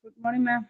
Good morning, ma'am.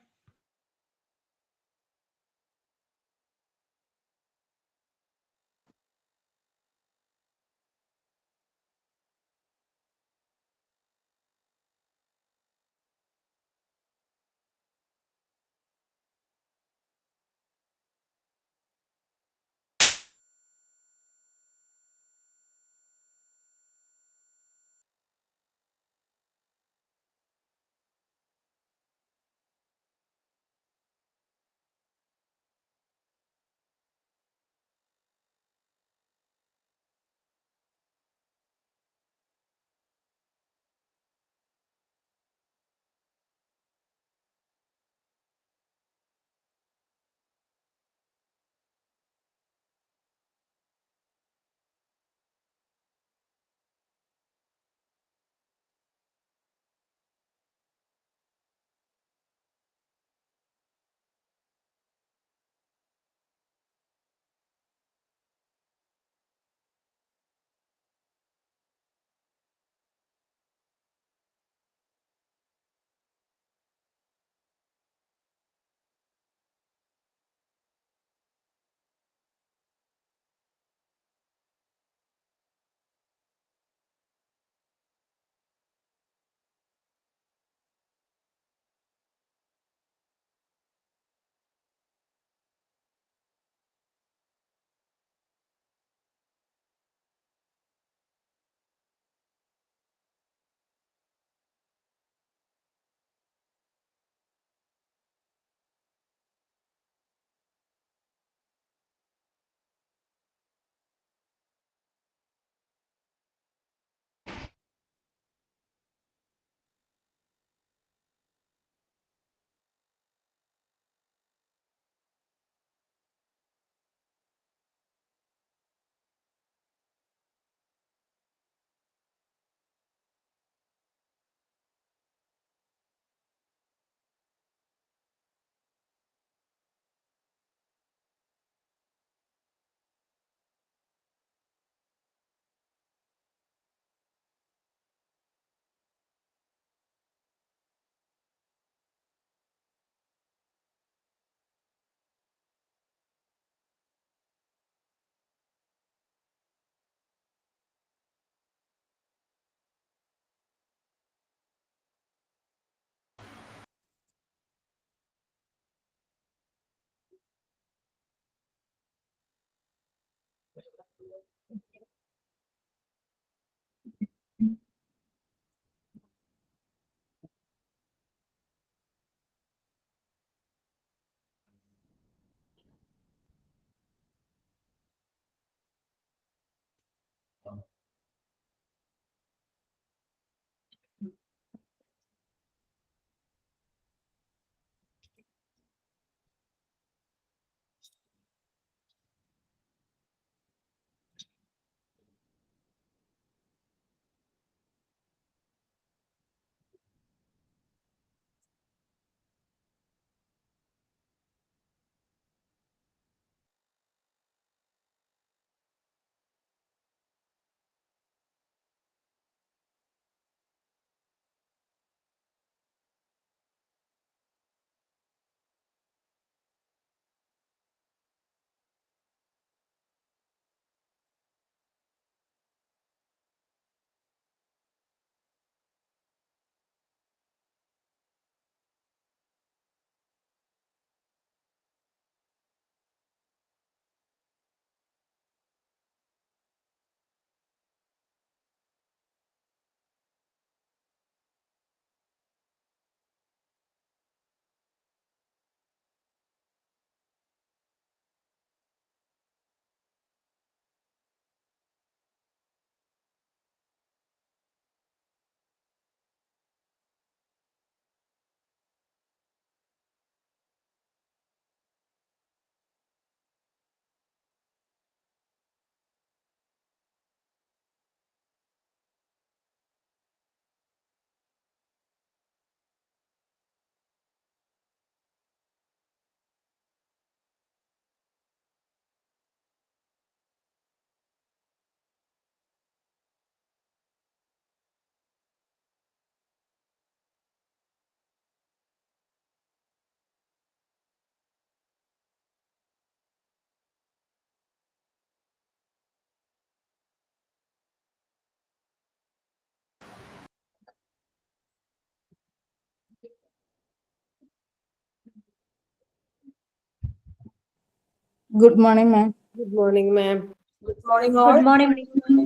Good morning, ma'am. Good morning, ma'am. Good morning, Good all. morning.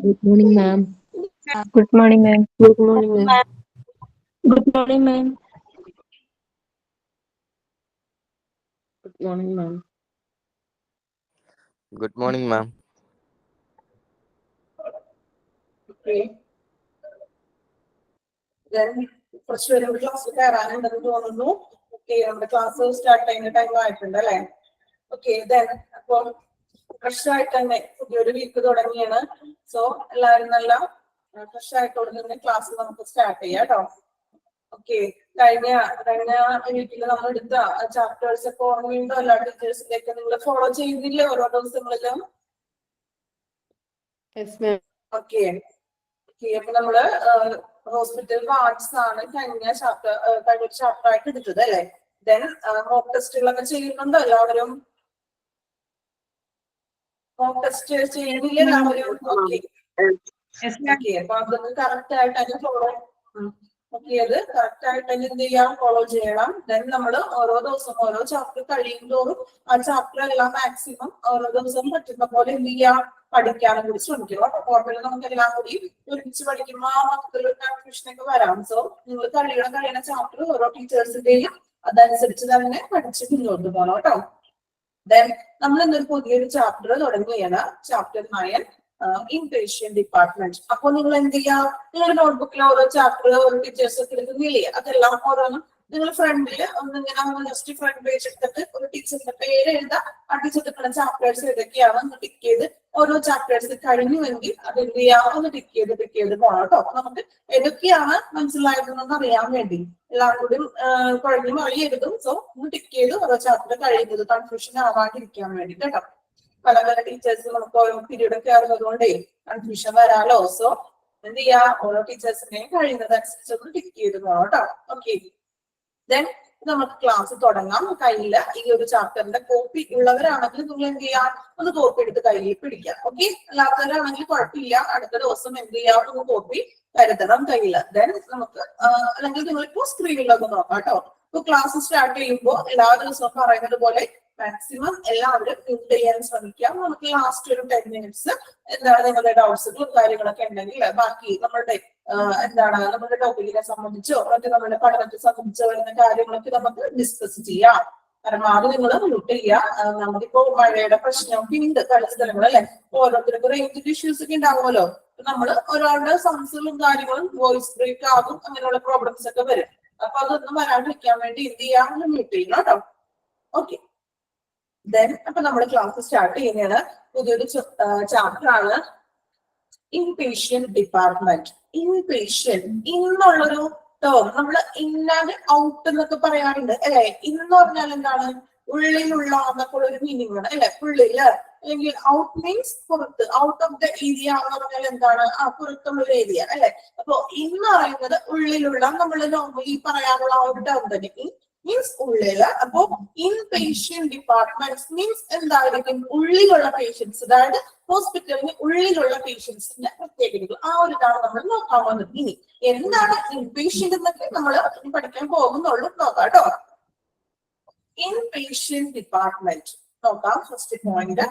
Good morning, ma'am. Good morning, ma'am. Good morning, ma'am. Good morning, ma'am. Good morning, ma'am. Good morning, ma'am. Okay. Then കുറച്ച് പേര് class കയറാനുണ്ടെന്ന് തോന്നുന്നു. Okay, നമ്മുടെ class start ചെയ്യുന്ന time ആയിട്ടുണ്ട് അല്ലേ? Okay, then അപ്പം fresh ആയിട്ട് തന്നെ പുതിയൊരു വീക്ക് തുടങ്ങിയാണ്. സോ എല്ലാവരും നല്ല ഫ്രഷ് ആയിട്ടോടെ തന്നെ ക്ലാസ് നമുക്ക് സ്റ്റാർട്ട് ചെയ്യാം കേട്ടോ. ഓക്കെ, കഴിഞ്ഞ വീക്കിൽ നമ്മൾ എടുത്ത ചാപ്റ്റേഴ്സ് ഒക്കെ ഓർമ്മയുണ്ടോ? എല്ലാ ടീച്ചേഴ്സിലേക്ക് നിങ്ങൾ ഫോളോ ചെയ്യുന്നില്ലേ ഓരോ ദിവസങ്ങളിലും? Yes, ma'am. ഓക്കെ, അപ്പൊ നമ്മള് ഹോസ്പിറ്റൽ വാർഡ്സ് ആണ് കഴിഞ്ഞ ചാപ്റ്റർ ആയിട്ട് എടുത്തത് അല്ലെ? ദെൻ മോക്ക് ടെസ്റ്റുകളൊക്കെ ചെയ്യുന്നുണ്ടോ എല്ലാവരും? മോക്ക് ടെസ്റ്റ് ചെയ്യുന്നില്ല എല്ലാവരും? ഓക്കെ, അപ്പൊ അതൊക്കെ കറക്റ്റ് ആയിട്ട് തന്നെ ഫോളോ ഓക്കെ, അത് കറക്റ്റ് ആയിട്ട് തന്നെ എന്ത് ചെയ്യാം, ഫോളോ ചെയ്യണം. ദെൻ നമ്മൾ ഓരോ ദിവസം ഓരോ ചാപ്റ്റർ കഴിയും തോറും ആ ചാപ്റ്റർ എല്ലാം മാക്സിമം ഓരോ ദിവസം പറ്റുന്ന പോലെ എന്ത് ചെയ്യാം, പഠിക്കാനും കൂടി ശ്രമിക്കുക. ഓർമ്മയിൽ നമുക്ക് എല്ലാം കൂടി ഒരുമിച്ച് പഠിക്കുമ്പോൾ ആ മൊത്തത്തിലൊരു കൺഫ്യൂഷൻ ഒക്കെ വരാം. സോ നിങ്ങൾ കഴിയണ ചാപ്റ്റർ ഓരോ ടീച്ചേഴ്സിന്റെയും അതനുസരിച്ച് തന്നെ പഠിച്ച് മുന്നോട്ട് പോകണം കേട്ടോ. ദെൻ നമ്മൾ ഇന്നൊരു പുതിയൊരു ചാപ്റ്റർ തുടങ്ങുകയാണ്, ചാപ്റ്റർ 9 ഇൻപേഷ്യന്റ് ഡിപ്പാർട്ട്മെന്റ്. അപ്പൊ നിങ്ങൾ എന്ത് ചെയ്യാം, നിങ്ങളുടെ നോട്ട്ബുക്കിൽ ഓരോ ചാപ്റ്റർ ഓരോ ടീച്ചേഴ്സ് ഒക്കെ എടുക്കുന്നില്ലേ, അതെല്ലാം ഓരോന്നും നിങ്ങൾ ഫ്രണ്ടില് ഒന്നിങ്ങനെ ജസ്റ്റ് ഫ്രണ്ട് പേജ് എടുത്തിട്ട് ഒരു ടീച്ചറിന്റെ പേര് എഴുതാം, ആ ടീച്ചർ എടുക്കുന്ന ചാപ്റ്റേഴ്സ് ഏതൊക്കെയാണ് ഒന്ന് ടിക്ക് ചെയ്ത് ഓരോ ചാപ്റ്റേഴ്സ് കഴിഞ്ഞുവെങ്കിൽ അത് എന്ത് ചെയ്യാം, ഒന്ന് ടിക്ക് ചെയ്ത് പോകണം കേട്ടോ. അപ്പൊ നമുക്ക് ഏതൊക്കെയാണ് മനസ്സിലായതെന്ന് അറിയാൻ വേണ്ടി എല്ലാം കൂടി കുഴഞ്ഞു മറിയരുതും. സോ ഒന്ന് ടിക്ക് ചെയ്ത് ഓരോ ചാപ്റ്റർ കഴിയുന്നത് കൺഫ്യൂഷൻ ആവാണ്ടിരിക്കാൻ വേണ്ടി കേട്ടോ. പല ടീച്ചേഴ്സ് നമുക്ക് ഓരോ പീരീഡ് ഒക്കെ ആവുന്നത് കൊണ്ടേ കൺഫ്യൂഷൻ വരാലോ. സോ എന്ത് ചെയ്യാ, ഓരോ ടീച്ചേഴ്സിനെയും കഴിയുന്നതനുസരിച്ച് ഒന്ന് ടിക്ക് ചെയ്ത് പോകാം കേട്ടോ. ഓക്കെ, ദെൻ നമുക്ക് ക്ലാസ് തുടങ്ങാം. കയ്യില് ഈ ഒരു ചാപ്റ്ററിന്റെ കോപ്പി ഉള്ളവരാണെങ്കിൽ നിങ്ങൾ എന്ത് ചെയ്യാം, ഒന്ന് കോപ്പി എടുത്ത് കയ്യിൽ പിടിക്കാം. ഓക്കെ, അല്ലാത്തവരാണെങ്കിൽ കുഴപ്പമില്ല, അടുത്ത ദിവസം എന്ത് ചെയ്യാം, ഒന്ന് കോപ്പി കരുതണം കയ്യില്. ദെൻ നമുക്ക് അല്ലെങ്കിൽ നിങ്ങളിപ്പോ സ്ക്രീനിലൊക്കെ നോക്കാം കേട്ടോ. ഇപ്പൊ ക്ലാസ് സ്റ്റാർട്ട് ചെയ്യുമ്പോൾ എല്ലാ ദിവസവും പറയുന്നത് പോലെ മാക്സിമം എല്ലാവരും മ്യൂട്ട് ചെയ്യാൻ ശ്രമിക്കാം. നമുക്ക് ലാസ്റ്റ് ഒരു 10 മിനിറ്റ്സ് എന്താണ് നിങ്ങളുടെ ഡൗട്ട്സുകളും കാര്യങ്ങളൊക്കെ ഉണ്ടെങ്കിൽ ബാക്കി നമ്മളുടെ നമ്മുടെ ടോപ്പിക്കിനെ സംബന്ധിച്ചോ മറ്റു നമ്മുടെ പഠനത്തെ സംബന്ധിച്ചോ വരുന്ന കാര്യങ്ങളൊക്കെ നമുക്ക് ഡിസ്കസ് ചെയ്യാം. പരമാവധി നിങ്ങൾ മ്യൂട്ട് ചെയ്യാം. നമുക്കിപ്പോ മഴയുടെ പ്രശ്നമൊക്കെ ഉണ്ട് പല സ്ഥലങ്ങളും അല്ലെ, ഓരോരുത്തർക്കും റേഞ്ച് ഇഷ്യൂസ് ഒക്കെ ഉണ്ടാവുമല്ലോ. നമ്മൾ ഒരാളുടെ സംസുകളും കാര്യങ്ങളും വോയിസ് ബ്രേക്ക് ആകും, അങ്ങനെയുള്ള പ്രോബ്ലംസ് ഒക്കെ വരും. അപ്പൊ അതൊന്നും വരാണ്ടിരിക്കാൻ വേണ്ടി എന്ത് ചെയ്യാം, മ്യൂട്ട് ചെയ്യണം കേട്ടോ. ഓക്കെ, ദെൻ അപ്പൊ നമ്മൾ ക്ലാസ് സ്റ്റാർട്ട് ചെയ്യുന്നതാണ്. പുതിയൊരു ചാപ്റ്റർ ആണ് ഇൻപേഷ്യന്റ് ഡിപ്പാർട്ട്മെന്റ്. ഇൻപേഷ്യന്റ് ഇന്നുള്ളൊരു ടേം നമ്മൾ ഇൻ ആൻഡ് ഔട്ട് എന്നൊക്കെ പറയാറുണ്ട് അല്ലെ. ഇന്ന് പറഞ്ഞാൽ എന്താണ്, ഉള്ളിലുള്ള എന്നൊക്കെ ഒരു മീനിങ് ആണ് അല്ലെ, ഉള്ളില്. അല്ലെങ്കിൽ ഔട്ട് മീൻസ് പുറത്ത്, ഔട്ട് ഓഫ് ദ ഏരിയ എന്ന് പറഞ്ഞാൽ എന്താണ്, പുറത്തുള്ള ഒരു ഏരിയ അല്ലെ. അപ്പൊ ഇന്ന് പറയുന്നത് ഉള്ളിലുള്ള, നമ്മൾ നോർമലി പറയാനുള്ള ആ ഒരു ടേം തന്നെ മീൻസ് ഉള്ളില്. അപ്പോ ഇൻപേഷ്യന്റ് ഡിപ്പാർട്ട്മെന്റ് മീൻസ് എന്തായിരിക്കും, ഉള്ളിലുള്ള പേഷ്യൻസ്, അതായത് ഹോസ്പിറ്റലിന് ഉള്ളിലുള്ള പേഷ്യൻസിന്റെ പ്രത്യേകതകൾ. ആ ഒരു ഇതാണ് നമ്മൾ നോക്കാൻ വന്നത്. ഇനി എന്താണ് ഇൻപേഷ്യന്റ് എന്നൊക്കെ നമ്മൾ പഠിക്കാൻ പോകുന്നുള്ളൂ, നോക്കാം കേട്ടോ. ഇൻപേഷ്യന്റ് ഡിപ്പാർട്ട്മെന്റ് നോക്കാം. First point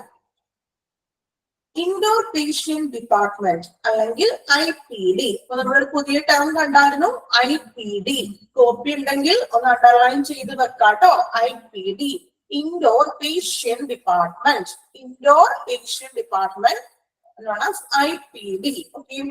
indoor patient department അല്ലെങ്കിൽ IPD. അപ്പൊ നമ്മളൊരു പുതിയ ടേം കണ്ടായിരുന്നു, IPD. കോപ്പി ഉണ്ടെങ്കിൽ ഒന്ന് അണ്ടർലൈൻ ചെയ്ത് വെക്കാട്ടോ. IPD, indoor patient department. Indoor patient department known as IPD. Okay,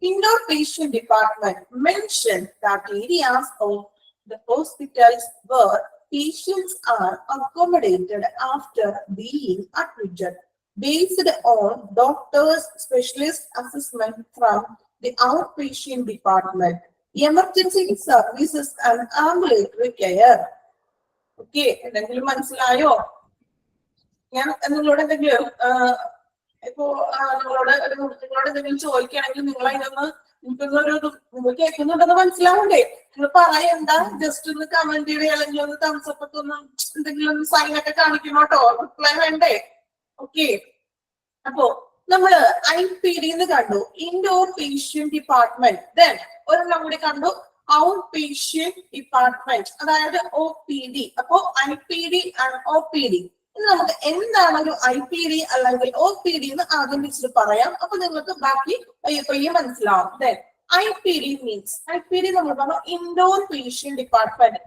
indoor patient department mention that areas of the hospitals where patients are accommodated after being admitted, based on doctor's specialist assessment from the outpatient department, emergency services and ambulatory care. Okay, എന്തെങ്കിലും മനസ്സിലായോ? ഞാൻ നിങ്ങളോട് എന്തെങ്കിലും ഇപ്പോ നിങ്ങളോട് എന്തെങ്കിലും ചോദിക്കുകയാണെങ്കിൽ നിങ്ങൾ അതിനൊന്ന് നിങ്ങൾ കേൾക്കുന്നുണ്ടെന്ന് മനസ്സിലാവണ്ടേ? നിങ്ങൾ പറയണ്ട, ജസ്റ്റ് ഒന്ന് കമന്റ് ചെയ്യുക, അല്ലെങ്കിൽ ഒന്ന് തംസപ്പ് ഒക്കെ ഒന്ന് എന്തെങ്കിലും സൈൻ ഒക്കെ കാണിക്കണോട്ടോ, റിപ്ലൈ വേണ്ടേ? ഓക്കെ, അപ്പോ നമ്മള് IPD എന്ന് കണ്ടു, ഇൻഡോർ പേഷ്യന്റ് ഡിപ്പാർട്ട്മെന്റ്. ദെൻ ഒരെണ്ണം കൂടി കണ്ടു, ഔട്ട് പേഷ്യന്റ് ഡിപ്പാർട്ട്മെന്റ്, അതായത് OPD. അപ്പോ IPD ആൻഡ് OPD ഇനി നമുക്ക് എന്താണ് ഒരു IPD അല്ലെങ്കിൽ OPD എന്ന് ആദ്യം വെച്ചിട്ട് പറയാം. അപ്പൊ നിങ്ങൾക്ക് ബാക്കി പയ്യെ മനസ്സിലാവും. IPD മീൻസ് IPD നമ്മൾ പറഞ്ഞു ഇൻഡോർ പേഷ്യന്റ് ഡിപ്പാർട്ട്മെന്റ്.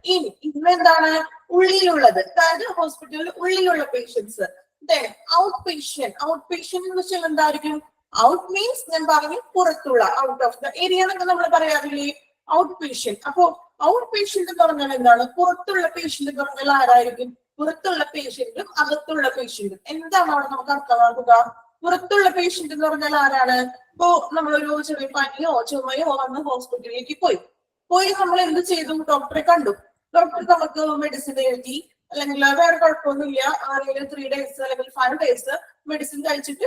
ഇന്ന് എന്താണ് ഉള്ളിലുള്ളത്, അതായത് ഹോസ്പിറ്റലിൽ ഉള്ളിലുള്ള പേഷ്യൻസ്. ഔട്ട് പേഷ്യന്റ് എന്ന് വെച്ചാൽ എന്തായിരിക്കും? ഔട്ട് മീൻസ് ഞാൻ പറഞ്ഞു പുറത്തുള്ള, ഔട്ട് ഓഫ് ദ ഏരിയ എന്നൊക്കെ നമ്മൾ പറയാറില്ലേ, ഔട്ട് പേഷ്യന്റ്. അപ്പോ ഔട്ട് പേഷ്യന്റ് എന്ന് പറഞ്ഞാൽ എന്താണ്? പുറത്തുള്ള പേഷ്യന്റ് എന്ന് പറഞ്ഞാൽ ആരായിരിക്കും? പുറത്തുള്ള പേഷ്യന്റും അകത്തുള്ള പേഷ്യന്റും. എന്താണ് അവിടെ നമുക്ക് അർത്ഥമാക്കുക? പുറത്തുള്ള പേഷ്യന്റ് എന്ന് പറഞ്ഞാൽ ആരാണ്? ഇപ്പോ നമ്മളൊരു ചെറിയ പനിയോ ചുമയോ വന്ന് ഹോസ്പിറ്റലിലേക്ക് പോയി നമ്മൾ എന്ത് ചെയ്തു? ഡോക്ടറെ കണ്ടു. ഡോക്ടർ നമുക്ക് മെഡിസിൻ എഴുതി, അല്ലെങ്കിൽ വേറെ കുഴപ്പമൊന്നുമില്ല, അല്ലെങ്കിൽ 3 days അല്ലെങ്കിൽ 5 days മെഡിസിൻ കഴിച്ചിട്ട്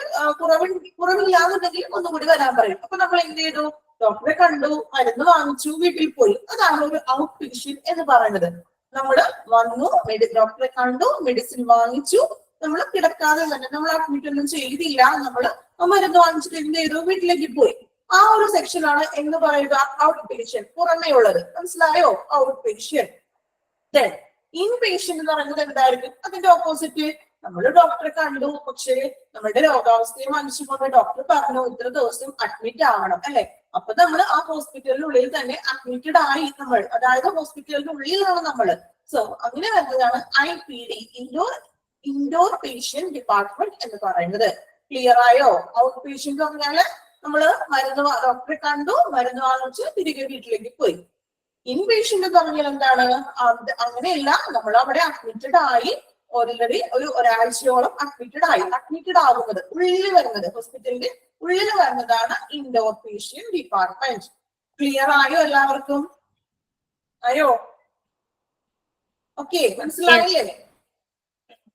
കുറവില്ലാന്നുണ്ടെങ്കിൽ ഒന്നുകൂടി വരാൻ പറയും. അപ്പൊ നമ്മൾ എന്ത് ചെയ്തു? ഡോക്ടറെ കണ്ടു, മരുന്ന് വാങ്ങിച്ചു, വീട്ടിൽ പോയി. അതാണ് ഒരു ഔട്ട് പേഷ്യന്റ് എന്ന് പറയുന്നത്. നമ്മള് വന്നു, ഡോക്ടറെ കണ്ടു, മെഡിസിൻ വാങ്ങിച്ചു, നമ്മൾ കിടക്കാതെ തന്നെ, നമ്മൾ അഡ്മിറ്റ് ഒന്നും ചെയ്തില്ല, നമ്മള് മരുന്ന് വാങ്ങിച്ചിട്ട് എന്ത് ചെയ്തു? വീട്ടിലേക്ക് പോയി. ആ ഒരു സെക്ഷനാണ് എന്ന് പറയുക ഔട്ട് പേഷ്യന്റ്, പുറമേ ഉള്ളത്. മനസ്സിലായോ? Out patient. ഇൻ പേഷ്യന്റ് എന്ന് പറയുന്നത് എന്തായിരിക്കും? അതിന്റെ ഓപ്പോസിറ്റ്. നമ്മൾ ഡോക്ടറെ കണ്ടു, പക്ഷേ നമ്മുടെ രോഗാവസ്ഥയെ മനസ്സിലാക്കി ഡോക്ടർ പറഞ്ഞു ഇത്ര ദിവസം അഡ്മിറ്റ് ആവണം, അല്ലെ? അപ്പൊ നമ്മൾ ആ ഹോസ്പിറ്റലിനുള്ളിൽ തന്നെ അഡ്മിറ്റഡ് ആയി നമ്മൾ, അതായത് ഹോസ്പിറ്റലിന്റെ ഉള്ളിലാണ് നമ്മള്. സോ അങ്ങനെ വരുന്നതാണ് IPD, ഇൻഡോർ പേഷ്യന്റ് ഡിപ്പാർട്ട്മെന്റ് എന്ന് പറയുന്നത്. ക്ലിയർ ആയോ? ഔട്ട് പേഷ്യന്റ് പറഞ്ഞാല് നമ്മള് ഡോക്ടറെ കണ്ടു, മരുന്ന് വാങ്ങിച്ച് തിരികെ വീട്ടിലേക്ക് പോയി. ഇൻ പേഷ്യന്റ് പറഞ്ഞാൽ എന്താണ്? അങ്ങനെയല്ല, നമ്മൾ അവിടെ അഡ്മിറ്റഡ് ആയി, ഓൾറെഡി ഒരാഴ്ചയോളം അഡ്മിറ്റഡ് ആവുന്നത്, ഉള്ളിൽ വരുന്നത്, ഹോസ്പിറ്റലിന്റെ ഉള്ളിൽ വരുന്നതാണ് ഇൻഡോർ പേഷ്യന്റ് ഡിപ്പാർട്ട്മെന്റ്. ക്ലിയർ ആയോ എല്ലാവർക്കും? ആയോ? ഓക്കെ, മനസ്സിലായില്ലേ?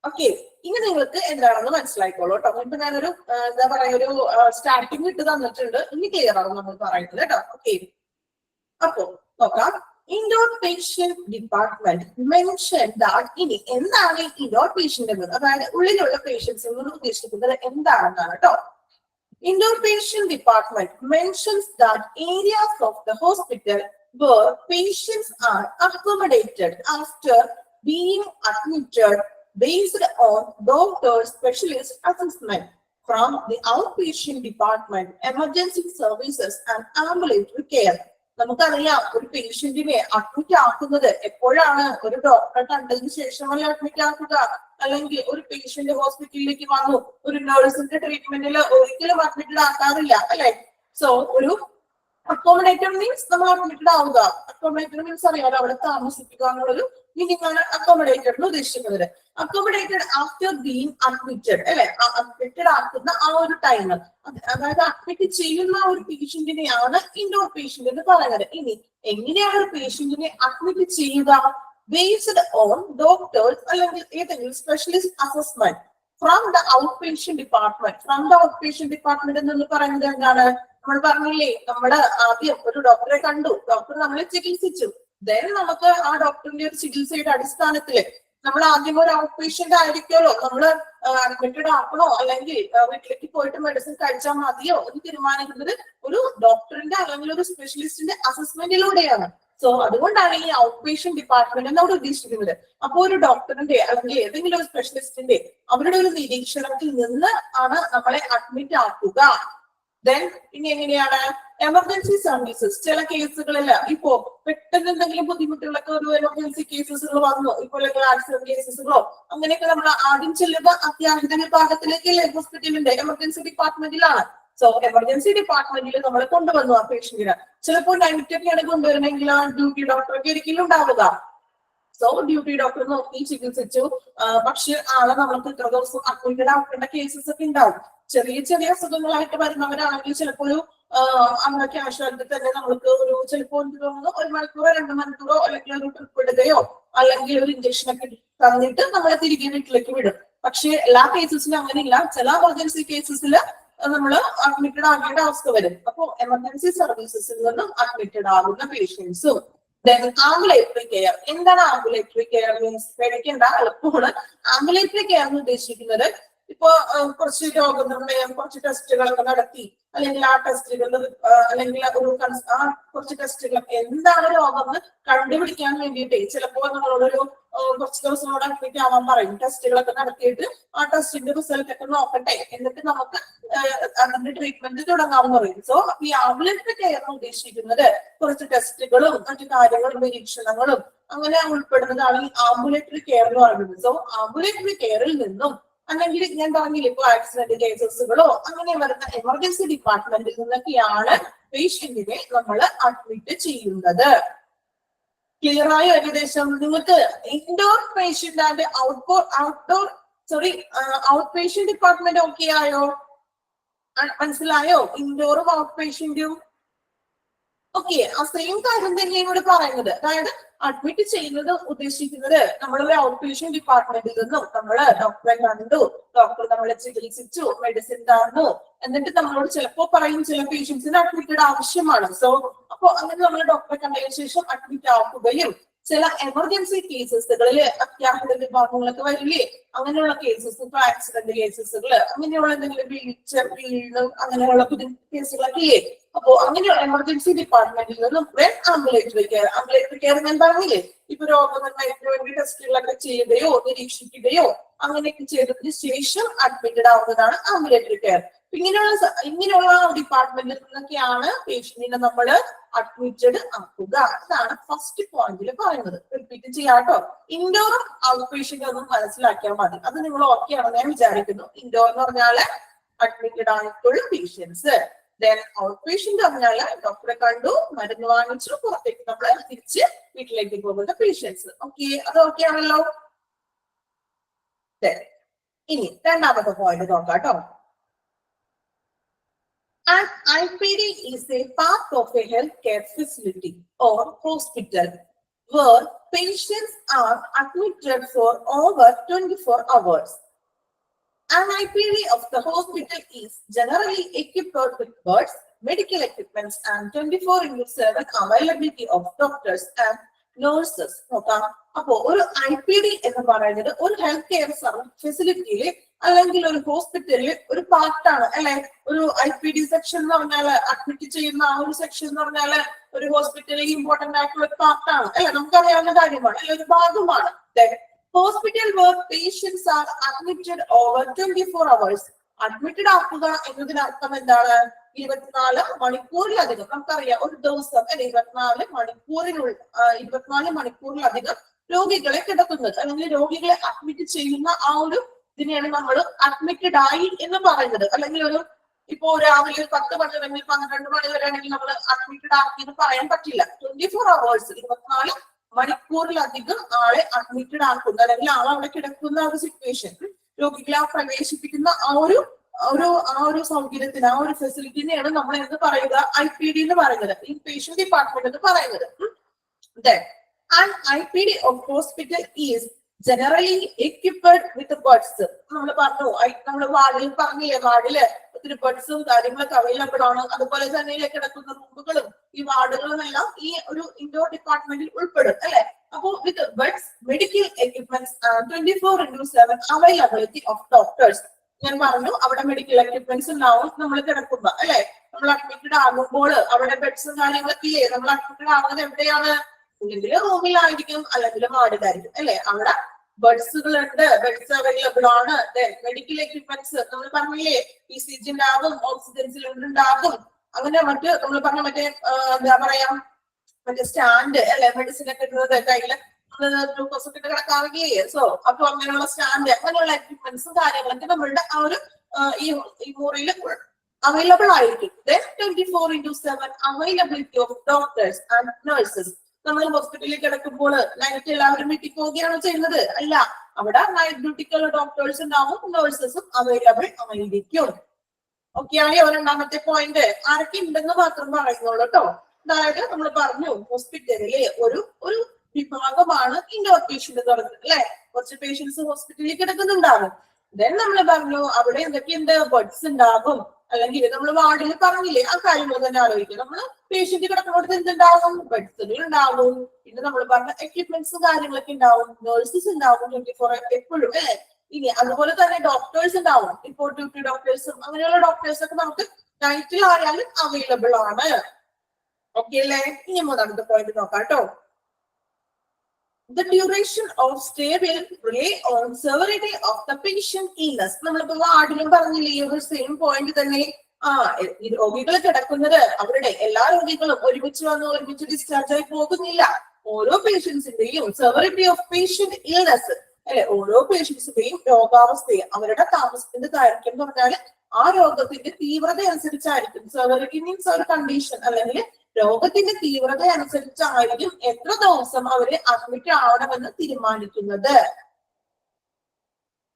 ഓക്കെ, ഇനി നിങ്ങൾക്ക് എന്താണെന്ന് മനസ്സിലായിക്കോളൂ കേട്ടോ. ഇപ്പൊ ഞാനൊരു എന്താ പറയാ, ഒരു സ്റ്റാർട്ടിങ് ഇട്ട് തന്നിട്ടുണ്ട്. ഇനി ക്ലിയർ ആണ് നമ്മൾ പറയുന്നത് കേട്ടോ. ഓക്കെ, അപ്പോ നോക്കാം. Indoor patient department mention that. ഇനി എന്താണ് ഇൻഡോർ പേഷ്യന്റ് എന്നത്? അതായത് ഉള്ളിലുള്ള പേഷ്യൻസ് എന്ന് ഉദ്ദേശിക്കുന്നത് എന്താണെന്നാണ് കേട്ടോ. Indoor patient department mentions that areas of the hospital where patients are accommodated after being admitted based on doctor's specialist assessment from the outpatient department, emergency services and ambulatory care. നമുക്കറിയാം, ഒരു പേഷ്യന്റിനെ admit ആക്കുന്നത് എപ്പോഴാണ്? ഒരു ഡോക്ടറെ കണ്ടതിന് ശേഷമല്ല admit ആക്കുക, അല്ലെങ്കിൽ ഒരു പേഷ്യന്റ് ഹോസ്പിറ്റലിലേക്ക് വന്നു, ഒരു നഴ്സിന്റെ ട്രീറ്റ്മെന്റിൽ ഒരിക്കലും അഡ്മിറ്റഡ് ആക്കാറില്ല, അല്ലെ? സോ ഒരു അക്കോമഡേറ്റഡ് മീൻസ് നമ്മൾ അഡ്മിറ്റഡ് ആവുക. അക്കോമഡേറ്റഡ് മീൻസ് അറിയാലോ, അവിടെ താമസിക്കുക എന്നുള്ളൊരു മീനിങ് ആണ് അക്കോമഡേറ്റഡ് എന്ന് ഉദ്ദേശിക്കുന്നത്. അക്കോമഡേറ്റഡ് ആഫ്റ്റർ ബീങ് അഡ്മിറ്റഡ്, അല്ലെ? അഡ്മിറ്റഡ് ആക്കുന്ന ആ ഒരു ടൈം, അതായത് അഡ്മിറ്റ് ചെയ്യുന്ന ഒരു പേഷ്യന്റിനെയാണ് ഇൻഡോർ പേഷ്യന്റ് എന്ന് പറയുന്നത്. ഇനി എങ്ങനെയാണ് ഒരു പേഷ്യന്റിനെ അഡ്മിറ്റ് ചെയ്യുക? ബേസ്ഡ് ഓൺ ഡോക്ടേഴ്സ് അല്ലെങ്കിൽ ഏതെങ്കിലും specialist assessment from the out patient department. From the out patient department എന്ന് പറയുന്നത് എന്താണ്? നമ്മൾ പറഞ്ഞില്ലേ, നമ്മുടെ ആദ്യം ഒരു ഡോക്ടറെ കണ്ടു, ഡോക്ടർ നമ്മളെ ചികിത്സിച്ചു, ദെൻ നമുക്ക് ആ ഡോക്ടറിന്റെ ഒരു ചികിത്സയുടെ അടിസ്ഥാനത്തില് നമ്മൾ ആദ്യം ഒരു ഔട്ട് പേഷ്യന്റ് ആയിരിക്കുമല്ലോ, നമ്മള് അഡ്മിറ്റഡ് ആക്കണോ അല്ലെങ്കിൽ വീട്ടിലേക്ക് പോയിട്ട് മെഡിസിൻ കഴിച്ചാൽ മതിയോ എന്ന് തീരുമാനിക്കുന്നത് ഒരു ഡോക്ടറിന്റെ അല്ലെങ്കിൽ ഒരു സ്പെഷ്യലിസ്റ്റിന്റെ അസസ്മെന്റിലൂടെയാണ്. സോ അതുകൊണ്ടാണ് ഈ ഔട്ട് പേഷ്യന്റ് ഡിപ്പാർട്ട്മെന്റ് എന്ന് അവിടെ ഉദ്ദേശിക്കുന്നത്. അപ്പൊ ഒരു ഡോക്ടറിന്റെ അല്ലെങ്കിൽ ഏതെങ്കിലും ഒരു സ്പെഷ്യലിസ്റ്റിന്റെ അവരുടെ ഒരു നിരീക്ഷണത്തിൽ നിന്ന് ആണ് നമ്മളെ അഡ്മിറ്റ് ആക്കുക. ദെൻ ഇനി എങ്ങനെയാണ്? Emergency services. ചില കേസുകളിൽ ഇപ്പോ പെട്ടെന്ന് എന്തെങ്കിലും ബുദ്ധിമുട്ടുകളൊക്കെ ഒരു എമർജൻസി കേസസുകൾ വന്നു, ഇപ്പോൾ ആക്സിഡന്റ് കേസസുകളോ അങ്ങനെയൊക്കെ നമ്മൾ ആദ്യം ചെല്ലുക അത്യാഹിത വിഭാഗത്തിലേക്കല്ലേ? ഹോസ്പിറ്റലിന്റെ എമർജൻസി ഡിപ്പാർട്ട്മെന്റിലാണ്. സോ എമർജൻസി ഡിപ്പാർട്ട്മെന്റിൽ നമ്മൾ കൊണ്ടുവന്നു ആ പേഷ്യന്റിന്. ചിലപ്പോൾ നൈറ്റൊക്കെയാണ് കൊണ്ടുവരണമെങ്കിൽ ആ ഡ്യൂട്ടി ഡോക്ടറൊക്കെ ഒരിക്കലും ഉണ്ടാവുക. സോ ഡ്യൂട്ടി ഡോക്ടർ നോക്കി ചികിത്സിച്ചു, പക്ഷെ ആളെ നമ്മൾക്ക് ഇത്ര ദിവസം അഡ്മിറ്റഡ് ആക്കേണ്ട കേസസ് ഒക്കെ ഉണ്ടാവും. ചെറിയ ചെറിയ അസുഖങ്ങളായിട്ട് വരുന്നവരാണെങ്കിൽ ചിലപ്പോൾ ഒരു അങ്ങനെ ക്യാഷ്വാലിറ്റി തന്നെ നമ്മൾക്ക് ഒരു ചിലപ്പോൾ എനിക്ക് തോന്നുന്നു 1 മണിക്കൂറോ 2 മണിക്കൂറോ അല്ലെങ്കിൽ ഒരു ട്രിപ്പ് ഇടുകയോ അല്ലെങ്കിൽ ഒരു ഇഞ്ചക്ഷൻ ഒക്കെ തന്നിട്ട് നമ്മളെ തിരികെ വീട്ടിലേക്ക് വിടും. പക്ഷെ എല്ലാ കേസസിലും അങ്ങനെയില്ല. ചില എമർജൻസി കേസസിൽ നമ്മൾ അഡ്മിറ്റഡ് ആകേണ്ട അവസ്ഥ വരും. അപ്പൊ എമർജൻസി സർവീസസിൽ നിന്നും അഡ്മിറ്റഡ് ആകുന്ന പേഷ്യൻസും. Ambulatory care. എന്താണ് ആംബുലേറ്ററി കെയർ മീൻസ്? പേടിക്കേണ്ട, എളുപ്പമാണ്. ആംബുലേറ്ററി കെയർ എന്ന് ഉദ്ദേശിക്കുന്നത് ഇപ്പൊ കുറച്ച് രോഗനിർണയം, കുറച്ച് ടെസ്റ്റുകളൊക്കെ നടത്തി, അല്ലെങ്കിൽ ആ ടെസ്റ്റുകൾ അല്ലെങ്കിൽ ഒരു കുറച്ച് ടെസ്റ്റുകൾ എന്താണ് രോഗം എന്ന് കണ്ടുപിടിക്കാൻ വേണ്ടിയിട്ട് ചിലപ്പോൾ നമ്മളോടൊരു കുറച്ച് ദിവസം കൂടെ അഡ്മിറ്റ് ആവാൻ പറയും. ടെസ്റ്റുകളൊക്കെ നടത്തിയിട്ട് ആ ടെസ്റ്റിന്റെ റിസൾട്ട് ഒക്കെ നോക്കട്ടെ, എന്നിട്ട് നമുക്ക് അതിന്റെ ട്രീറ്റ്മെന്റ് തുടങ്ങാമെന്ന് പറയും. സോ ഈ ആംബുലൻസ് കെയർ ഉദ്ദേശിക്കുന്നത് കുറച്ച് ടെസ്റ്റുകളും മറ്റു കാര്യങ്ങളും നിരീക്ഷണങ്ങളും അങ്ങനെ ഉൾപ്പെടുന്നതാണ് ഈ ആംബുലേറ്ററി കെയർ എന്ന് പറയുന്നത്. സോ ആംബുലേറ്ററി കെയറിൽ നിന്നും അല്ലെങ്കിൽ ഞാൻ പറഞ്ഞില്ല ഇപ്പൊ ആക്സിഡന്റ് കേസസുകളോ അങ്ങനെ വരുന്ന എമർജൻസി ഡിപ്പാർട്ട്മെന്റിൽ നിന്നൊക്കെയാണ് പേഷ്യന്റിനെ നമ്മൾ അഡ്മിറ്റ് ചെയ്യുന്നത്. ക്ലിയർ ആയോ ഏകദേശം? നിങ്ങൾക്ക് indoor patient and out patient department okay ആയോ? മനസ്സിലായോ? ഇൻഡോറും ഔട്ട് പേഷ്യന്റും ഓക്കെ. ആ സെയിം കാര്യം തന്നെയാണ് ഇവിടെ പറയുന്നത്. അതായത് അഡ്മിറ്റ് ചെയ്യുന്നത് ഉദ്ദേശിക്കുന്നത് നമ്മളൊരു ഔട്ട് പേഷ്യന്റ് ഡിപ്പാർട്ട്മെന്റിൽ നിന്നും നമ്മള് ഡോക്ടറെ കണ്ടു, ഡോക്ടർ നമ്മളെ ചികിത്സിച്ചു, മെഡിസിൻ തന്നു, എന്നിട്ട് നമ്മളോട് ചിലപ്പോ പറയും ചില പേഷ്യൻസിന് അഡ്മിറ്റഡ് ആവശ്യമാണ്. സോ അപ്പൊ അങ്ങനെ നമ്മൾ ഡോക്ടറെ കണ്ടതിന് ശേഷം അഡ്മിറ്റ് ആക്കുകയും ചില എമർജൻസി കേസസുകളിൽ അത്യാഹിത വിഭാഗങ്ങളൊക്കെ വരില്ലേ, അങ്ങനെയുള്ള കേസസ്, ഇപ്പൊ ആക്സിഡന്റ് കേസസുകള്, അങ്ങനെയുള്ള എന്തെങ്കിലും വീഴും അങ്ങനെയുള്ള കേസുകളൊക്കെ ഇല്ലേ, അപ്പോ അങ്ങനെയുള്ള എമർജൻസി ഡിപ്പാർട്ട്മെന്റിൽ നിന്നും ആംബുലേറ്ററി കെയർ ഞാൻ പറഞ്ഞില്ലേ, ഇപ്പൊ രോഗനിർണയത്തിന് വേണ്ടി ടെസ്റ്റുകളൊക്കെ ചെയ്യുകയോ നിരീക്ഷിക്കുകയോ അങ്ങനെയൊക്കെ ചെയ്തതിന് ശേഷം അഡ്മിറ്റഡ് ആവുന്നതാണ് ആംബുലേറ്ററി കെയർ. ഇങ്ങനെയുള്ള ഡിപ്പാർട്ട്മെന്റിൽ നിന്നൊക്കെയാണ് പേഷ്യന്റിനെ നമ്മൾ അഡ്മിറ്റഡ് ആക്കുക. ഇതാണ് ഫസ്റ്റ് പോയിന്റിൽ പറയുന്നത്. റിപ്പീറ്റ് ചെയ്യാട്ടോ. ഇൻഡോർ ഔട്ട് പേഷ്യന്റ് ഒന്നും മനസ്സിലാക്കിയാൽ മതി. അത് നിങ്ങൾ ഓക്കെ ആണെന്ന് ഞാൻ വിചാരിക്കുന്നു. ഇൻഡോർ എന്ന് പറഞ്ഞാല് അഡ്മിറ്റഡ് ആയിട്ടുള്ള പേഷ്യൻസ്, ദെൻ ഔട്ട് പേഷ്യന്റ് പറഞ്ഞാല് ഡോക്ടറെ കണ്ടു, മരുന്ന് വാങ്ങിച്ചു, പുറത്തേക്ക് നമ്മൾ തിരിച്ച് വീട്ടിലേക്ക് പോകുന്ന പേഷ്യൻസ്. ഓക്കെ, അത് ഓക്കെ ആണല്ലോ. ഇനി രണ്ടാമത്തെ പോയിന്റ് നോക്കാം കേട്ടോ. An IPD is a part of a healthcare facility or hospital where patients are admitted for over 24 hours. An IPD of the hospital is generally equipped with beds, medical equipments, and 24/7 availability of doctors and nurses. നോക്കാം. അപ്പോ ഒരു IPD എന്ന് പറയുന്നത് ഒരു health care ഫെസിലിറ്റിയില് അല്ലെങ്കിൽ ഒരു ഹോസ്പിറ്റലിൽ ഒരു പാർട്ടാണ് അല്ലെ. ഒരു IPD സെക്ഷൻ എന്ന് പറഞ്ഞാല് അഡ്മിറ്റ് ചെയ്യുന്ന ആ ഒരു സെക്ഷൻ എന്ന് പറഞ്ഞാല് ഒരു ഹോസ്പിറ്റലിൽ ഇമ്പോർട്ടന്റ് ആയിട്ടുള്ള ഒരു പാർട്ടാണ് അല്ലെ, നമുക്കറിയാവുന്ന കാര്യമാണ് അല്ലെ, ഒരു ഭാഗമാണ്. Hospital where patients are admitted over 24 hours. Admitted ആക്കുക എന്നതിനർത്ഥം എന്താണ്? 24 മണിക്കൂറിലധികം. നമുക്കറിയാം ഒരു ദിവസം അല്ലെ 24 മണിക്കൂറിലധികം രോഗികളെ കിടക്കുന്നത് അല്ലെങ്കിൽ രോഗികളെ അഡ്മിറ്റ് ചെയ്യുന്ന ആ ഒരു ഇതിനെയാണ് നമ്മൾ അഡ്മിറ്റഡ് ആയി എന്ന് പറയുന്നത്. അല്ലെങ്കിൽ ഇപ്പോ രാവിലെ 10 മണി അല്ലെങ്കിൽ 12 മണി വരെ ആണെങ്കിൽ നമ്മൾ അഡ്മിറ്റഡ് ആക്കി എന്ന് പറയാൻ പറ്റില്ല. 24 hours 24 മണിക്കൂറിലധികം ആളെ അഡ്മിറ്റഡ് ആക്കുന്ന അല്ലെങ്കിൽ ആൾ അവിടെ കിടക്കുന്ന ഒരു സിറ്റുവേഷൻ, രോഗികളെ പ്രവേശിപ്പിക്കുന്ന ആ ഒരു സൗകര്യത്തിന് ആ ഒരു ഫെസിലിറ്റിനെയാണ് നമ്മൾ എന്ന് പറയുക IPD എന്ന് പറയുന്നത്, ഇൻ പേഷ്യന്റ് ഡിപ്പാർട്ട്മെന്റ് എന്ന് പറയുന്നത്. An IPD of hospital is generally equipped with beds. നമ്മൾ പറഞ്ഞു, നമ്മൾ വാർഡിൽ പറഞ്ഞില്ലേ, വാർഡില് ഒത്തിരി ബെഡ്സും കാര്യങ്ങളൊക്കെ അവൈലബിൾ ആണ്. അതുപോലെ തന്നെ കിടക്കുന്ന റൂമുകളും ഈ വാർഡുകളും എല്ലാം ഈ ഒരു ഇൻഡോർ ഡിപ്പാർട്ട്മെന്റിൽ ഉൾപ്പെടും അല്ലെ. അപ്പോ with beds, medical equipments, 24/7 availability of doctors. ഞാൻ പറഞ്ഞു അവിടെ മെഡിക്കൽ എക്യുപ്മെന്റ്സ് ഉണ്ടാവും നമ്മൾ കിടക്കുമ്പോ അല്ലെ. നമ്മൾ അഡ്മിറ്റഡ് ആകുമ്പോൾ അവിടെ ബെഡ്സും കാര്യങ്ങളൊക്കെ ഇല്ലേ. നമ്മൾ അഡ്മിറ്റഡ് ആകുന്നത് എവിടെയാണ്? അല്ലെങ്കിൽ റൂമിലായിരിക്കും അല്ലെങ്കിൽ വാർഡിലായിരിക്കും അല്ലെ. അവിടെ ബെഡ്സുകളുണ്ട്, ബെഡ്സ് അവൈലബിൾ ആണ്. മെഡിക്കൽ എക്യുപ്മെന്റ്സ് നമ്മൾ പറഞ്ഞില്ലേ, ECG ഉണ്ടാകും, ഓക്സിജൻ സിലിണ്ടർ ഉണ്ടാകും, അങ്ങനെ മറ്റ് നമ്മൾ പറഞ്ഞ മറ്റേ എന്താ പറയാ മറ്റേ സ്റ്റാൻഡ് അല്ലെ, മെഡിസിൻ ഒക്കെ ഇടുന്നത് കയ്യില് ഗ്ലൂക്കോസ് ഒക്കെ കിടക്കാവുകയെ. സോ അപ്പൊ അങ്ങനെയുള്ള സ്റ്റാൻഡ് അങ്ങനെയുള്ള എക്യുപ്മെന്റ്സും കാര്യങ്ങളൊക്കെ നമ്മളുടെ ആ ഒരു ഈ മുറിയിൽ അവൈലബിൾ ആയിരിക്കും. 24/7 availability of doctors and nurses. നമ്മൾ ഹോസ്പിറ്റലിൽ കിടക്കുമ്പോൾ നൈറ്റ് എല്ലാവരും വീട്ടിൽ പോവുകയാണോ ചെയ്യുന്നത്? അല്ല, അവിടെ നൈറ്റ് ഡ്യൂട്ടിക്കുള്ള ഡോക്ടേഴ്സ് ഉണ്ടാവും, നഴ്സസും അവൈലബിൾ ആയിരിക്കും. ഓക്കെ ആയോ? രണ്ടാമത്തെ പോയിന്റ് ആരൊക്കെ ഉണ്ടെന്ന് മാത്രം പറയുന്നുള്ളൂ കേട്ടോ. അതായത് നമ്മൾ പറഞ്ഞു ഹോസ്പിറ്റലിലെ ഒരു വിഭാഗമാണ് ഇൻഡോർ പേഷ്യന്റ് എന്ന് പറയുന്നത് അല്ലെ. കുറച്ച് പേഷ്യൻസ് ഹോസ്പിറ്റലിൽ കിടക്കുന്നുണ്ടാകും. ദെൻ നമ്മൾ പറഞ്ഞു അവിടെ എന്തൊക്കെയുണ്ട്? ബെഡ്സ് ഉണ്ടാകും. അല്ലെങ്കിൽ നമ്മൾ വാർഡിൽ പറഞ്ഞില്ലേ ആ കാര്യങ്ങൾ തന്നെ ആലോചിക്കും. നമ്മൾ പേഷ്യന്റ് കിടക്കുന്നിടത്ത് എന്തുണ്ടാകും? ബെഡ്സുകൾ ഉണ്ടാകും. പിന്നെ നമ്മൾ പറഞ്ഞ എക്യുപ്മെന്റ്സും കാര്യങ്ങളൊക്കെ ഉണ്ടാവും. നഴ്സസ് ഉണ്ടാവും 24 എപ്പോഴും അല്ലെ. ഇനി അതുപോലെ തന്നെ ഡോക്ടേഴ്സ് ഉണ്ടാവും. ഇപ്പോൾ ഡ്യൂട്ടി ഡോക്ടേഴ്സും അങ്ങനെയുള്ള ഡോക്ടേഴ്സ് ഒക്കെ നമുക്ക് നൈറ്റിൽ ആയാലും അവൈലബിൾ ആണ്. ഓക്കെ അല്ലേ? ഇനി മൂന്നാമത്തെ പോയിന്റ് നോക്കാം കേട്ടോ. The duration of stay will rely on severity of the patient illness. നമ്മളിപ്പോ വാർഡിലും പറഞ്ഞില്ലേ ഈ ഒരു സെയിം പോയിന്റ് തന്നെ. ഈ രോഗികൾ കിടക്കുന്നത് അവരുടെ എല്ലാ രോഗികളും ഒരുമിച്ച് വന്ന് ഒരുമിച്ച് ഡിസ്ചാർജ് ആയി പോകുന്നില്ല. ഓരോ പേഷ്യൻസിന്റെയും സെവറിറ്റി ഓഫ് പേഷ്യന്റ് ഇൽനെസ് അല്ലെ, ഓരോ പേഷ്യൻസിന്റെയും രോഗാവസ്ഥയെ അവരുടെ താമസത്തിന്റെ ദൈർഘ്യം എന്ന് പറഞ്ഞാൽ ആ രോഗത്തിന്റെ തീവ്രത അനുസരിച്ചായിരിക്കും. സെവറിറ്റി മീൻസ് ഒരു കണ്ടീഷൻ അല്ലെങ്കിൽ രോഗത്തിന്റെ തീവ്രത അനുസരിച്ചായിരിക്കും എത്ര ദിവസം അവര് അഡ്മിറ്റ് ആവണമെന്ന് തീരുമാനിക്കുന്നത്.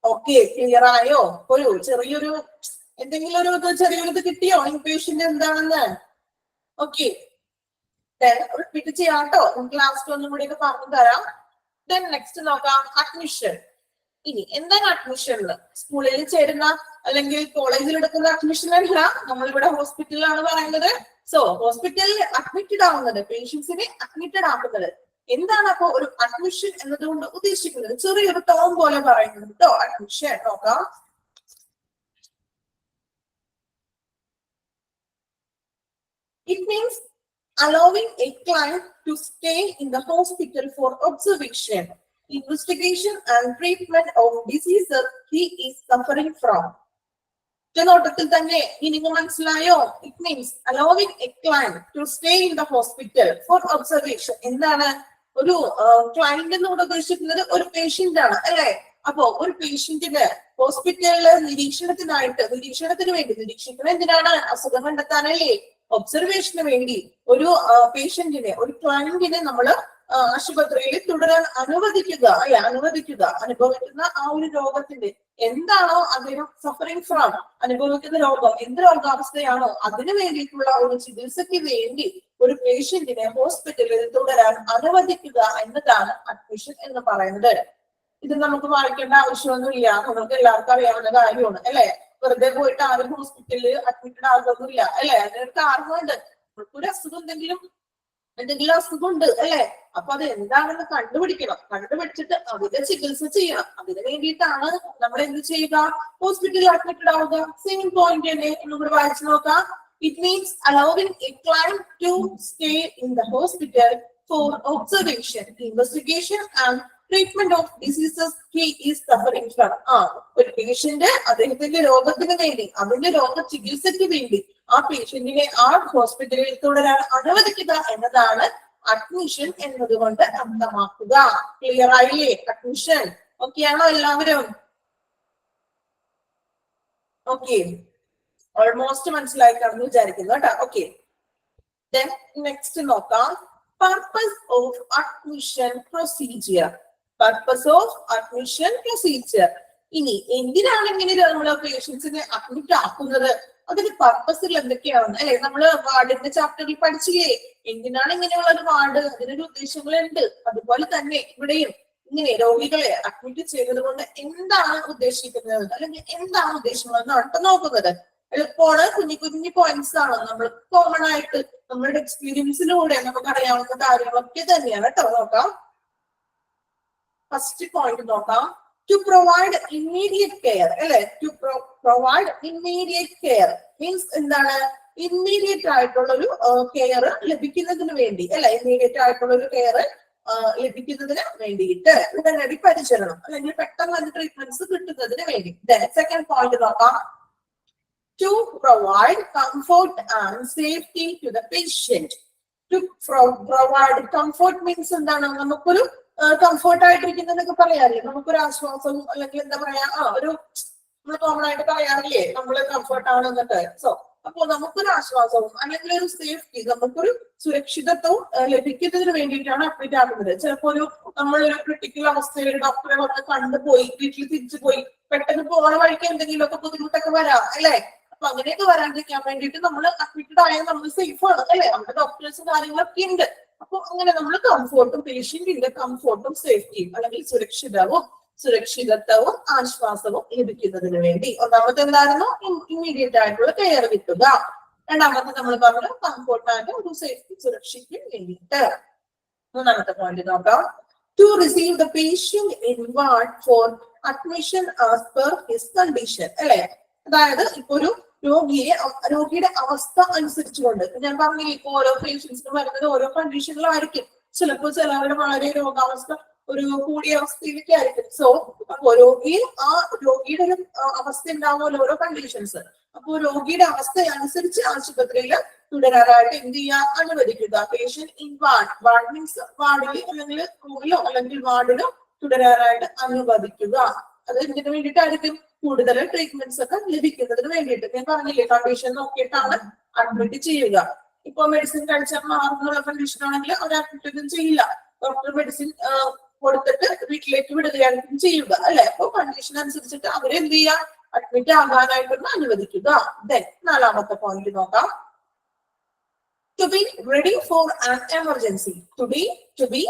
ഓക്കെ, ക്ലിയർ ആയോ? ഒരു ചെറിയൊരു എന്തെങ്കിലും ഒരു ചെറിയൊരു കിട്ടിയോ ഇൻപേഷ്യന്റ് എന്താണെന്ന്? ഓക്കെ, റിപ്പീറ്റ് ചെയ്യാട്ടോ, നമുക്ക് ലാസ്റ്റ് ഒന്നും കൂടി ഒക്കെ പറഞ്ഞു തരാം. ദെൻ നെക്സ്റ്റ് നോക്കാം അഡ്മിഷൻ. ഇനി എന്താണ് അഡ്മിഷൻ? സ്കൂളിൽ ചേരുന്ന അല്ലെങ്കിൽ കോളേജിൽ എടുക്കുന്ന അഡ്മിഷൻ അല്ല, നമ്മളിവിടെ ഹോസ്പിറ്റലിലാണ് പറയുന്നത്. സോ ഹോസ്പിറ്റലിൽ അഡ്മിറ്റഡ് ആവുന്നത്, പേഷ്യൻസിനെ അഡ്മിറ്റഡ് ആക്കുന്നത്. എന്താണ് അപ്പോ ഒരു അഡ്മിഷൻ എന്നതുകൊണ്ട് ഉദ്ദേശിക്കുന്നത്? ചെറിയൊരു ടേം പോലെ പറയുന്നത് കേട്ടോ. അഡ്മിഷൻ നോക്കാം. It means allowing a client to stay in the hospital for observation, investigation and treatment of diseases he is suffering from. നോട്ടത്തിൽ തന്നെ മീനിങ് മനസ്സിലായോ? It means allowing a client to stay in the hospital for observation. എന്താണ് ഒരു client എന്നോട് ഉദ്ദേശിക്കുന്നത്? ഒരു patient ആണ് അല്ലെ. അപ്പോ ഒരു പേഷ്യന്റിന് ഹോസ്പിറ്റലില് നിരീക്ഷണത്തിന് വേണ്ടി, നിരീക്ഷിക്കുന്നത് എന്തിനാണ്? അസുഖം കണ്ടെത്താനല്ലേ? ഒബ്സർവേഷന് വേണ്ടി ഒരു പേഷ്യന്റിനെ, ഒരു ക്ലയന്റിനെ നമ്മള് ആശുപത്രിയിൽ തുടരാൻ അനുവദിക്കുക. അനുഭവിക്കുന്ന ആ ഒരു രോഗത്തിന്റെ എന്താണോ അദ്ദേഹം സഫറിങ് ഫ്രം, അനുഭവിക്കുന്ന രോഗം എന്ത് രോഗാവസ്ഥയാണോ അതിനു വേണ്ടിയിട്ടുള്ള ഒരു ചികിത്സയ്ക്ക് വേണ്ടി ഒരു പേഷ്യന്റിനെ ഹോസ്പിറ്റലിൽ തുടരാൻ അനുവദിക്കുക എന്നതാണ് അഡ്മിഷൻ എന്ന് പറയുന്നത്. ഇത് നമുക്ക് വായിക്കേണ്ട ആവശ്യമൊന്നുമില്ല, നമുക്ക് എല്ലാവർക്കും അറിയാവുന്ന കാര്യമാണ് അല്ലെ. വെറുതെ പോയിട്ട് ആരും ഹോസ്പിറ്റലിൽ അഡ്മിറ്റഡ് ആകുന്നില്ല അല്ലെ. അതിനൊരു കാരണമുണ്ട്. ഒരു അസുഖം എന്തെങ്കിലും അസുഖമുണ്ട് അല്ലെ. അപ്പൊ അത് എന്താണെന്ന് കണ്ടുപിടിക്കണം. കണ്ടുപിടിച്ചിട്ട് അതിന്റെ ചികിത്സ ചെയ്യണം. അതിനു വേണ്ടിയിട്ടാണ് നമ്മൾ എന്ത് ചെയ്യുക? ഹോസ്പിറ്റലിൽ അഡ്മിറ്റഡ് ആവുക. സെയിം പോയിന്റ് തന്നെ നമുക്ക് വായിച്ചു നോക്കാം. It means allowing a client to stay in the hospital for observation, investigation and treatment of diseases he is suffering from. ഒരു പേഷ്യന്റ് അദ്ദേഹത്തിന്റെ രോഗത്തിന് വേണ്ടി, അതിന്റെ രോഗ ചികിത്സയ്ക്ക് വേണ്ടി ആ പേഷ്യന്റിനെ ആ ഹോസ്പിറ്റലിൽ തുടരാൻ അനുവദിക്കുക എന്നതാണ് അഡ്മിഷൻ എന്നതുകൊണ്ട് അർത്ഥമാക്കുക. ക്ലിയർ ആയില്ലേ? അഡ്മിഷൻ ഓക്കെ ആണോ എല്ലാവരും? ഓക്കെ, ഓൾമോസ്റ്റ് മനസ്സിലായി കാണുന്നു വിചാരിക്കുന്നു കേട്ടോ. ഓക്കെ, ദെൻ നെക്സ്റ്റ് നോക്കാം. Purpose of admission procedure. Purpose of admission procedure. ഇനി എന്തിനാണ് ഇങ്ങനെ നമ്മള് പേഷ്യൻസിനെ അഡ്മിറ്റ് ആക്കുന്നത്? അതിന്റെ പർപ്പസുകൾ എന്തൊക്കെയാണ് അല്ലെ? നമ്മള് വാർഡിന്റെ ചാപ്റ്ററിൽ പഠിച്ചില്ലേ എന്തിനാണ് ഇങ്ങനെയുള്ള ഒരു വാർഡ്? അതിനൊരു ഉദ്ദേശങ്ങളുണ്ട്. അതുപോലെ തന്നെ ഇവിടെയും ഇങ്ങനെ രോഗികളെ അഡ്മിറ്റ് ചെയ്യുന്നത് കൊണ്ട് എന്താണ് ഉദ്ദേശിക്കുന്നത് അല്ലെങ്കിൽ എന്താണ് ഉദ്ദേശങ്ങൾ എന്നാണ് നോക്കുന്നത്. എളുപ്പമാണ്, കുഞ്ഞു പോയിന്റ്സ് ആണ്. നമ്മൾ കോമൺ ആയിട്ട് നമ്മളുടെ എക്സ്പീരിയൻസിലൂടെ നമുക്ക് അറിയാവുന്ന കാര്യങ്ങളൊക്കെ തന്നെയാണ് കേട്ടോ. നോക്കാം. ഫസ്റ്റ് പോയിന്റ് നോക്കാം. ടു പ്രൊവൈഡ് ഇമ്മീഡിയറ്റ് കെയർ അല്ലെ. To provide immediate care means എന്താണ്? ഇമ്മീഡിയറ്റ് ആയിട്ടുള്ള ഒരു കെയർ ലഭിക്കുന്നതിന് വേണ്ടി അല്ലെ. ഇമ്മീഡിയറ്റ് ആയിട്ടുള്ള ഒരു കെയർ ലഭിക്കുന്നതിന് വേണ്ടിയിട്ട് ഉടനടി പരിചരണം അല്ലെങ്കിൽ പെട്ടെന്ന് ട്രീറ്റ്മെന്റ്സ് കിട്ടുന്നതിന് വേണ്ടി. സെക്കൻഡ് പോയിന്റ് നോക്കാം. To provide comfort and safety to the patient. To provide comfort means എന്താണ്? നമുക്കൊരു കംഫർട്ട് ആയിട്ടിരിക്കുന്നതൊക്കെ പറയാറില്ലേ, നമുക്കൊരു ആശ്വാസവും അല്ലെങ്കിൽ എന്താ പറയാ ഒരു നമ്മൾ കോമൺ ആയിട്ട് പറയാറില്ലേ നമ്മള് കംഫർട്ട് ആണ് എന്നിട്ട്. സോ അപ്പൊ നമുക്കൊരു ആശ്വാസവും അല്ലെങ്കിൽ ഒരു സേഫ്റ്റി, നമുക്കൊരു സുരക്ഷിതത്വവും ലഭിക്കുന്നതിന് വേണ്ടിയിട്ടാണ് അഡ്മിറ്റ് ആകുന്നത്. ചിലപ്പോ നമ്മളൊരു ക്രിട്ടിക്കൽ അവസ്ഥയിൽ ഡോക്ടറെ വന്ന് കണ്ടുപോയി വീട്ടിൽ തിരിച്ചു പോയി പെട്ടെന്ന് പോണ വഴിക്ക് എന്തെങ്കിലുമൊക്കെ ബുദ്ധിമുട്ടൊക്കെ വരാം അല്ലെ. അപ്പൊ അങ്ങനെയൊക്കെ വരാണ്ടിരിക്കാൻ വേണ്ടിയിട്ട് നമ്മൾ അഡ്മിറ്റഡ് ആയാൽ നമ്മൾ സേഫ് ആണ് അല്ലെ. നമ്മുടെ ഡോക്ടേഴ്സും കാര്യങ്ങളൊക്കെ ഉണ്ട്. അപ്പൊ അങ്ങനെ നമ്മൾ കംഫോർട്ടും പേഷ്യന്റിന്റെ കംഫോർട്ടും സേഫ്റ്റിയും അല്ലെങ്കിൽ സുരക്ഷിതത്വവും ആശ്വാസവും ലഭിക്കുന്നതിന് വേണ്ടി ഒന്നാമത്തെ എന്തായിരുന്നു? ഇമ്മീഡിയറ്റ് ആയിട്ടുള്ള കെയർ കിട്ടുക. രണ്ടാമത്തെ നമ്മൾ പറഞ്ഞു കംഫോർട്ടായിട്ട് ഒരു സേഫ്റ്റി സുരക്ഷയ്ക്ക് വേണ്ടിയിട്ട്. മൂന്നാമത്തെ പോയിന്റ് നോക്കാം. To receive the patient in ward for admission as per his condition അല്ലെ. അതായത് ഇപ്പൊ ഒരു രോഗിയുടെ അവസ്ഥ അനുസരിച്ചുകൊണ്ട് ഞാൻ പറഞ്ഞില്ലേ, ഇപ്പൊ ഓരോ പേഷ്യൻസിനും വരുന്നത് ഓരോ കണ്ടീഷനിലായിരിക്കും. ചിലപ്പോൾ ചിലവരുടെ വളരെ രോഗാവസ്ഥ ഒരു കൂടിയ അവസ്ഥയിലേക്ക് ആയിരിക്കും. സോ അപ്പോ രോഗിയുടെ ഒരു അവസ്ഥ ഉണ്ടാവുമല്ലോ, ഓരോ കണ്ടീഷൻസ്. അപ്പോ രോഗിയുടെ അവസ്ഥ അനുസരിച്ച് ആശുപത്രിയിൽ തുടരാനായിട്ട് എന്ത് ചെയ്യാൻ അനുവദിക്കുക. പേഷ്യന്റ് ഇൻ വാർഡ് മീൻസ് വാർഡിൽ അല്ലെങ്കിൽ റൂമിലോ അല്ലെങ്കിൽ വാർഡിലോ തുടരാനായിട്ട് അനുവദിക്കുക. അത് എന്തിനു വേണ്ടിയിട്ടായിരിക്കും? കൂടുതൽ ട്രീറ്റ്മെന്റ്സ് ഒക്കെ ലഭിക്കുന്നതിന് വേണ്ടിയിട്ട്. ഞാൻ പറഞ്ഞില്ലേ, കണ്ടീഷൻ നോക്കിയിട്ടാണ് അഡ്മിറ്റ് ചെയ്യുക. ഇപ്പൊ മെഡിസിൻ കഴിച്ചാൽ മാറുന്നുള്ള കണ്ടീഷൻ ആണെങ്കിൽ അവർ അഡ്മിറ്റ് ചെയ്യില്ല. ഡോക്ടർ മെഡിസിൻ കൊടുത്തിട്ട് വീട്ടിലേക്ക് വിടുകയായിരിക്കും ചെയ്യുക, അല്ലെ? അപ്പൊ കണ്ടീഷൻ അനുസരിച്ചിട്ട് അവരെന്ത് ചെയ്യുക? അഡ്മിറ്റ് ആകാനായിട്ടൊന്ന് അനുവദിക്കുക. ദെൻ നാലാമത്തെ പോയിന്റ് നോക്കാം. To be ready for an emergency. To be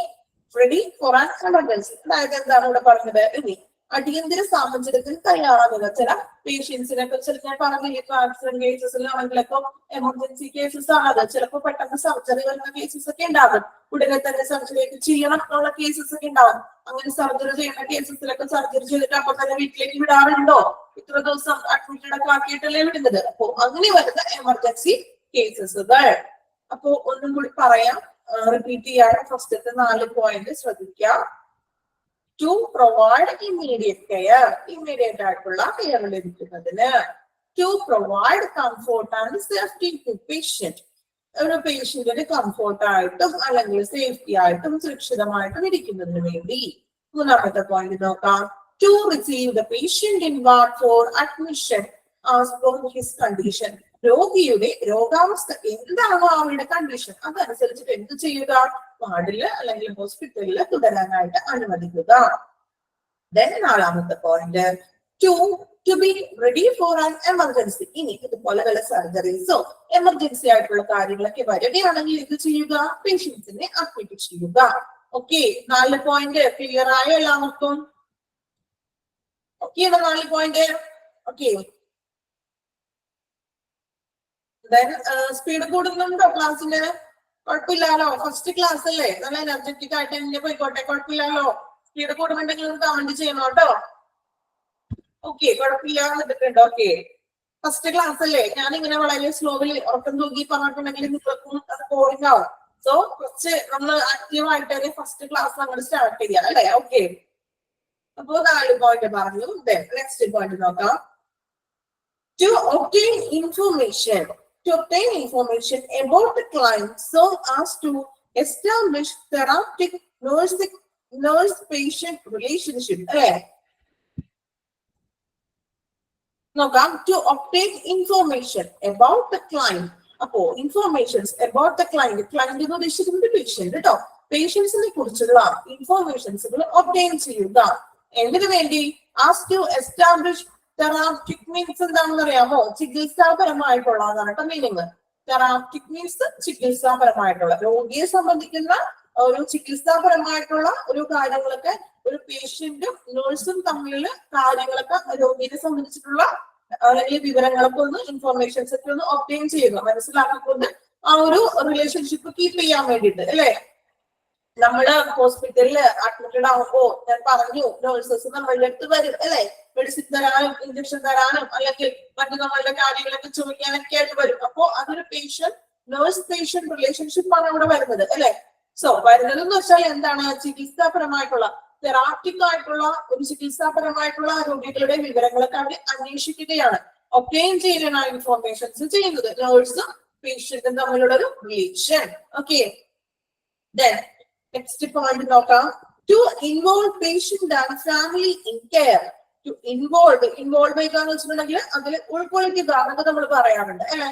ready for an emergency. അതായത് എന്താണ് ഇവിടെ പറഞ്ഞത്? ഇനി അടിയന്തര സാഹചര്യത്തിൽ തയ്യാറാകുക. ചില പേഷ്യൻസിനെ കുറിച്ച് ഞാൻ പറഞ്ഞില്ലേ, ആക്സിഡന്റ് കേസസിലാണെങ്കിലൊക്കെ എമർജൻസി കേസസ് ആണ് അത്. ചിലപ്പോൾ പെട്ടെന്ന് സർജറി വരുന്ന കേസസ് ഒക്കെ ഉണ്ടാകും. ഉടനെ തന്നെ സർജറി ചെയ്യണം എന്നുള്ള കേസസ് ഒക്കെ ഉണ്ടാവും. അങ്ങനെ സർജറി ചെയ്യുന്ന കേസസിലൊക്കെ സർജറി ചെയ്തിട്ട് അപ്പൊ തന്നെ വീട്ടിലേക്ക് വിടാറുണ്ടോ? ഇത്ര ദിവസം അഡ്മിറ്റഡ് ഒക്കെ ആക്കിയിട്ടല്ലേ വിടുന്നത്. അപ്പൊ അങ്ങനെ വരുന്ന എമർജൻസി കേസസുകൾ. അപ്പോ ഒന്നും കൂടി പറയാം, റിപ്പീറ്റ് ചെയ്യാണ്. ഫസ്റ്റത്തെ 4 പോയിന്റ് ശ്രദ്ധിക്കാം. To provide immediate care, immediate ആയിട്ടുള്ള കെയർ ലഭിക്കുന്നതിന്. To provide comfort and safety to patient, ഒരു പേഷ്യന്റിന് കംഫോർട്ടായിട്ടും അല്ലെങ്കിൽ സേഫ്റ്റി ആയിട്ടും സുരക്ഷിതമായിട്ടും ഇരിക്കുന്നതിന് വേണ്ടി. മൂന്നാമത്തെ പോയിന്റ് നോക്കാം. To receive the patient in ward for admission as per his condition. രോഗിയുടെ രോഗാവസ്ഥ എന്താണോ അവരുടെ കണ്ടീഷൻ അതനുസരിച്ചിട്ട് എന്ത് ചെയ്യുക? വാർഡില് അല്ലെങ്കിൽ ഹോസ്പിറ്റലിൽ തുടരാനായിട്ട് അനുവദിക്കുക. ദെൻ നാലാമത്തെ point. To be ready for an emergency. ഇനി ഇതുപോലെ വല്ല സർജറീസോ എമർജൻസി ആയിട്ടുള്ള കാര്യങ്ങളൊക്കെ വരികയാണെങ്കിൽ ഇത് ചെയ്യുക, പേഷ്യൻസിനെ അഡ്മിറ്റ് ചെയ്യുക. ഓക്കെ, 4 പോയിന്റ് ക്ലിയർ ആയ എല്ലാവർക്കും? Okay, 4 point. ഓക്കെ, സ്പീഡ് കൂടുന്നുണ്ടോ ക്ലാസ്സിന്? കുഴപ്പമില്ലല്ലോ, ഫസ്റ്റ് ക്ലാസ് അല്ലേ, നല്ല എനർജറ്റിക് ആയിട്ട് തന്നെ പോയിക്കോട്ടെ, കുഴപ്പമില്ലല്ലോ. സ്പീഡ് കൂടുന്നുണ്ടെങ്കിൽ കമന്റ് ചെയ്യണം കേട്ടോ. ഓക്കെ, കുഴപ്പമില്ല എന്നിട്ടുണ്ട്. ഓക്കെ, ഫസ്റ്റ് ക്ലാസ് അല്ലേ, ഞാനിങ്ങനെ വളരെ സ്ലോവിൽ ഉറക്കം തൂക്കി പറഞ്ഞിട്ടുണ്ടെങ്കിൽ നിങ്ങൾക്കും അത് ബോറിംഗ് ആവും. സോ കുറച്ച് നമ്മൾ ആക്റ്റീവ് ആയിട്ട് തന്നെ ഫസ്റ്റ് ക്ലാസ് നമ്മൾ സ്റ്റാർട്ട് ചെയ്യാം, അല്ലെ? ഓക്കെ, അപ്പോ 4 പോയിന്റ് പറഞ്ഞു. നെക്സ്റ്റ് പോയിന്റ് നോക്കാം. To obtain information about the client so as to establish therapeutic nurse-patient relationship. നോക്കാം. To obtain information about the client. അപ്പോ informations about the client. Client എന്ന് ഉദ്ദേശിക്കുന്നത് പേഷ്യന്റ് കേട്ടോ. പേഷ്യൻസിനെ കുറിച്ചുള്ള ഇൻഫോർമേഷൻസുകൾ ഒബ്റ്റെയിൻ ചെയ്യുക. എന്തിനു വേണ്ടി? As to establish therapeutic means എന്താണെന്ന് അറിയാമോ? ചികിത്സാപരമായിട്ടുള്ളതാണ് കേട്ടോ മീനിങ്. തെറാപ്റ്റിക് മീൻസ് ചികിത്സാപരമായിട്ടുള്ള, രോഗിയെ സംബന്ധിക്കുന്ന ഒരു ചികിത്സാപരമായിട്ടുള്ള ഒരു കാര്യങ്ങളൊക്കെ ഒരു പേഷ്യന്റും നേഴ്സും തമ്മിലുള്ള കാര്യങ്ങളൊക്കെ രോഗിയെ സംബന്ധിച്ചിട്ടുള്ള അല്ലെങ്കിൽ വിവരങ്ങളൊക്കെ ഒന്ന് ഇൻഫോർമേഷൻസ് ഒക്കെ ഒന്ന് ഒബ്റ്റെയിൻ ചെയ്യുക, മനസ്സിലാക്കിക്കൊണ്ട് ആ ഒരു റിലേഷൻഷിപ്പ് കീപ്പ് ചെയ്യാൻ വേണ്ടിയിട്ട്, അല്ലെ? നമ്മള് ഹോസ്പിറ്റലിൽ അഡ്മിറ്റഡ് ആകുമ്പോ ഞാൻ പറഞ്ഞു നേഴ്സസ് നമ്മളുടെ അടുത്ത് വരും, അല്ലെ? മെഡിസിൻ തരാനും ഇഞ്ചക്ഷൻ തരാനും അല്ലെങ്കിൽ മറ്റു നമ്മളുടെ കാര്യങ്ങളൊക്കെ ചോദിക്കാനൊക്കെ ആയിട്ട് വരും. അപ്പോ അതൊരു നേഴ്സ് പേഷ്യന്റ് റിലേഷൻഷിപ്പ് ആണ് അവിടെ വരുന്നത്, അല്ലെ? സോ വരുന്നത് എന്ന് വെച്ചാൽ എന്താണ്? ചികിത്സാപരമായിട്ടുള്ള തെറാപ്റ്റിക് ആയിട്ടുള്ള ഒരു ചികിത്സാപരമായിട്ടുള്ള രോഗികളുടെ വിവരങ്ങളൊക്കെ അവർ അന്വേഷിക്കുകയാണ്, ഒബ്റ്റെയിൻ ചെയ്യാനാണ് ഇൻഫോർമേഷൻസ് ചെയ്യുന്നത്. നേഴ്സും പേഷ്യന്റും തമ്മിലുള്ള ഒരു റിലേഷൻ. ഓക്കെ, നെക്സ്റ്റ് പോയിന്റ് നോക്കാം. To involve patient and family in care. To involve ചെയ്യുകയെന്ന് വെച്ചിട്ടുണ്ടെങ്കിൽ അതിൽ ഉൾക്കൊള്ളിക്കുക എന്നൊക്കെ നമ്മൾ പറയാറുണ്ട്, അല്ലെ?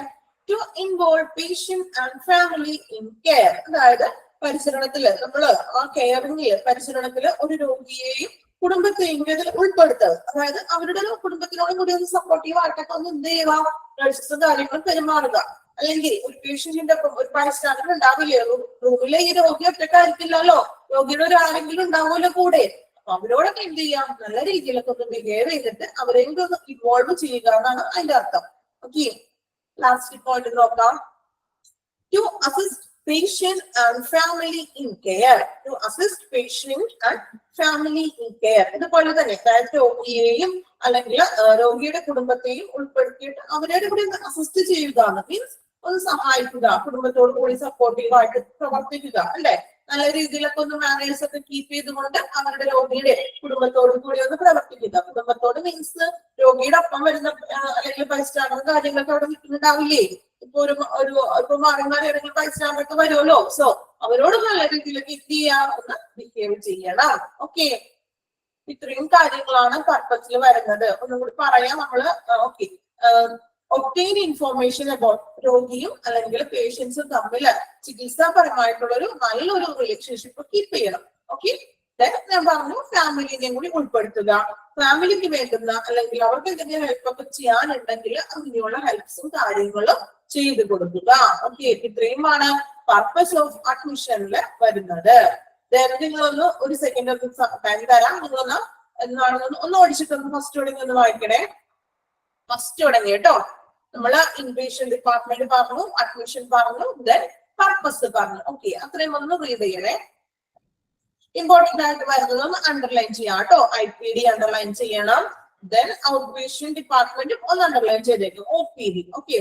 To involve patient and family in care, അതായത് പരിചരണത്തില് നമ്മള് ആ കെയറിംഗില് പരിചരണത്തില് ഒരു രോഗിയെയും കുടുംബത്തെയും ഇതിൽ ഉൾപ്പെടുത്തുക. അതായത് അവരുടെ കുടുംബത്തിനോടും കൂടി ഒന്ന് സപ്പോർട്ടീവ് ആയിട്ടൊക്കെ ഒന്ന് എന്ത് ചെയ്യുക, നഴ്സസ് കാര്യങ്ങൾ പെരുമാറുക. അല്ലെങ്കിൽ ഒരു പേഷ്യന്റിന്റെ ഒരു ബൈസ്റ്റാൻഡർ ഉണ്ടാവില്ലേ റൂമിലെ? ഈ രോഗി ഒറ്റക്കായിരിക്കില്ലല്ലോ, രോഗിയുടെ ഒരു ആരെങ്കിലും ഉണ്ടാവുമല്ലോ കൂടെ. അപ്പൊ അവരോടൊക്കെ എന്ത് ചെയ്യാം, നല്ല രീതിയിലൊക്കെ ഒന്ന് ബിഹേവ് ചെയ്തിട്ട് അവരെയും ഒന്ന് ഇൻവോൾവ് ചെയ്യുക എന്നാണ് അതിന്റെ അർത്ഥം. ഓക്കെ, ലാസ്റ്റ് പോയിന്റ് നോക്കാം. To assist patient and family in care. To assist patient and family in care. ഇതുപോലെ തന്നെ രോഗിയെയും അല്ലെങ്കിൽ രോഗിയുടെ കുടുംബത്തെയും ഉൾപ്പെടുത്തിയിട്ട് അവരുടെ കൂടി അസിസ്റ്റ് ചെയ്യുക, മീൻസ് ഒന്ന് സഹായിക്കുക, കുടുംബത്തോട് കൂടി സപ്പോർട്ടീവ് ആയിട്ട് പ്രവർത്തിക്കുക, അല്ലെ? നല്ല രീതിയിലൊക്കെ ഒന്ന് മാനേഴ്സ് ഒക്കെ കീപ്പ് ചെയ്തുകൊണ്ട് അവരുടെ രോഗിയുടെ കുടുംബത്തോട് കൂടി ഒന്ന് പ്രവർത്തിക്കുക. കുടുംബത്തോട് മീൻസ് രോഗിയുടെ ഒപ്പം വരുന്ന അല്ലെങ്കിൽ ബൈസ്റ്റാൻഡർ കാര്യങ്ങളൊക്കെ അവിടെ നിൽക്കുന്നുണ്ടാവില്ലേ? ഇപ്പൊ ഇപ്പൊ മാറി മാറി ഏതെങ്കിലും ബൈസ്റ്റാൻഡർ ഒക്കെ വരുമല്ലോ. സോ അവരോട് നല്ല രീതിയിലൊക്കെ എന്ത് ചെയ്യാം, ഒന്ന് ബിഹേവ് ചെയ്യണം. ഓക്കെ, ഇത്രയും കാര്യങ്ങളാണ് പർപ്പസിൽ വരുന്നത്. ഒന്നും കൂടി പറയാം നമ്മള്. ഓക്കെ, ഒബ്റ്റെയിൻ ഇൻഫോർമേഷൻ അബൌട്ട് രോഗിയും അല്ലെങ്കിൽ പേഷ്യൻസും തമ്മിൽ ചികിത്സാപരമായിട്ടുള്ള ഒരു നല്ലൊരു റിലേഷൻഷിപ്പ് കീപ്പ് ചെയ്യണം. ഓക്കെ, ഞാൻ പറഞ്ഞു ഫാമിലിനെയും കൂടി ഉൾപ്പെടുത്തുക. ഫാമിലിക്ക് വേണ്ടുന്ന അല്ലെങ്കിൽ അവർക്ക് എന്തെങ്കിലും ഹെൽപ്പ് ഒക്കെ ചെയ്യാനുണ്ടെങ്കിൽ അങ്ങനെയുള്ള ഹെൽപ്സും കാര്യങ്ങളും ചെയ്തു കൊടുക്കുക. ഓക്കെ, ഇത്രയുമാണ് പർപ്പസ് ഓഫ് അഡ്മിഷനിൽ വരുന്നത്. നിങ്ങളൊന്ന് ഒരു സെക്കൻഡ് ടൈം തരാം. നിങ്ങളൊന്ന് എന്താണെന്ന് ഒന്ന് ഓടിച്ചിട്ടൊന്ന് ഫസ്റ്റ് തുടങ്ങി ഒന്ന് വായിക്കണേ. ഫസ്റ്റ് തുടങ്ങി കേട്ടോ. നമ്മള് ഇൻപേഷ്യന്റ് ഡിപ്പാർട്ട്മെന്റ് പറഞ്ഞു, അഡ്മിഷൻ പറഞ്ഞു, ദെൻ പർപ്പസ് പറഞ്ഞു. ഓക്കെ, അത്രയും ഒന്ന് റീഡ് ചെയ്യണേ. ഇമ്പോർട്ടന്റ് ആയിട്ട് വരുന്നതൊന്ന് അണ്ടർലൈൻ ചെയ്യാം കേട്ടോ. IPD അണ്ടർലൈൻ ചെയ്യണം. ദെൻ ഔട്ട് പേഷ്യന്റ് ഡിപ്പാർട്ട്മെന്റും ഒന്ന് അണ്ടർലൈൻ ചെയ്തേക്കും. OPD. ഓക്കെ,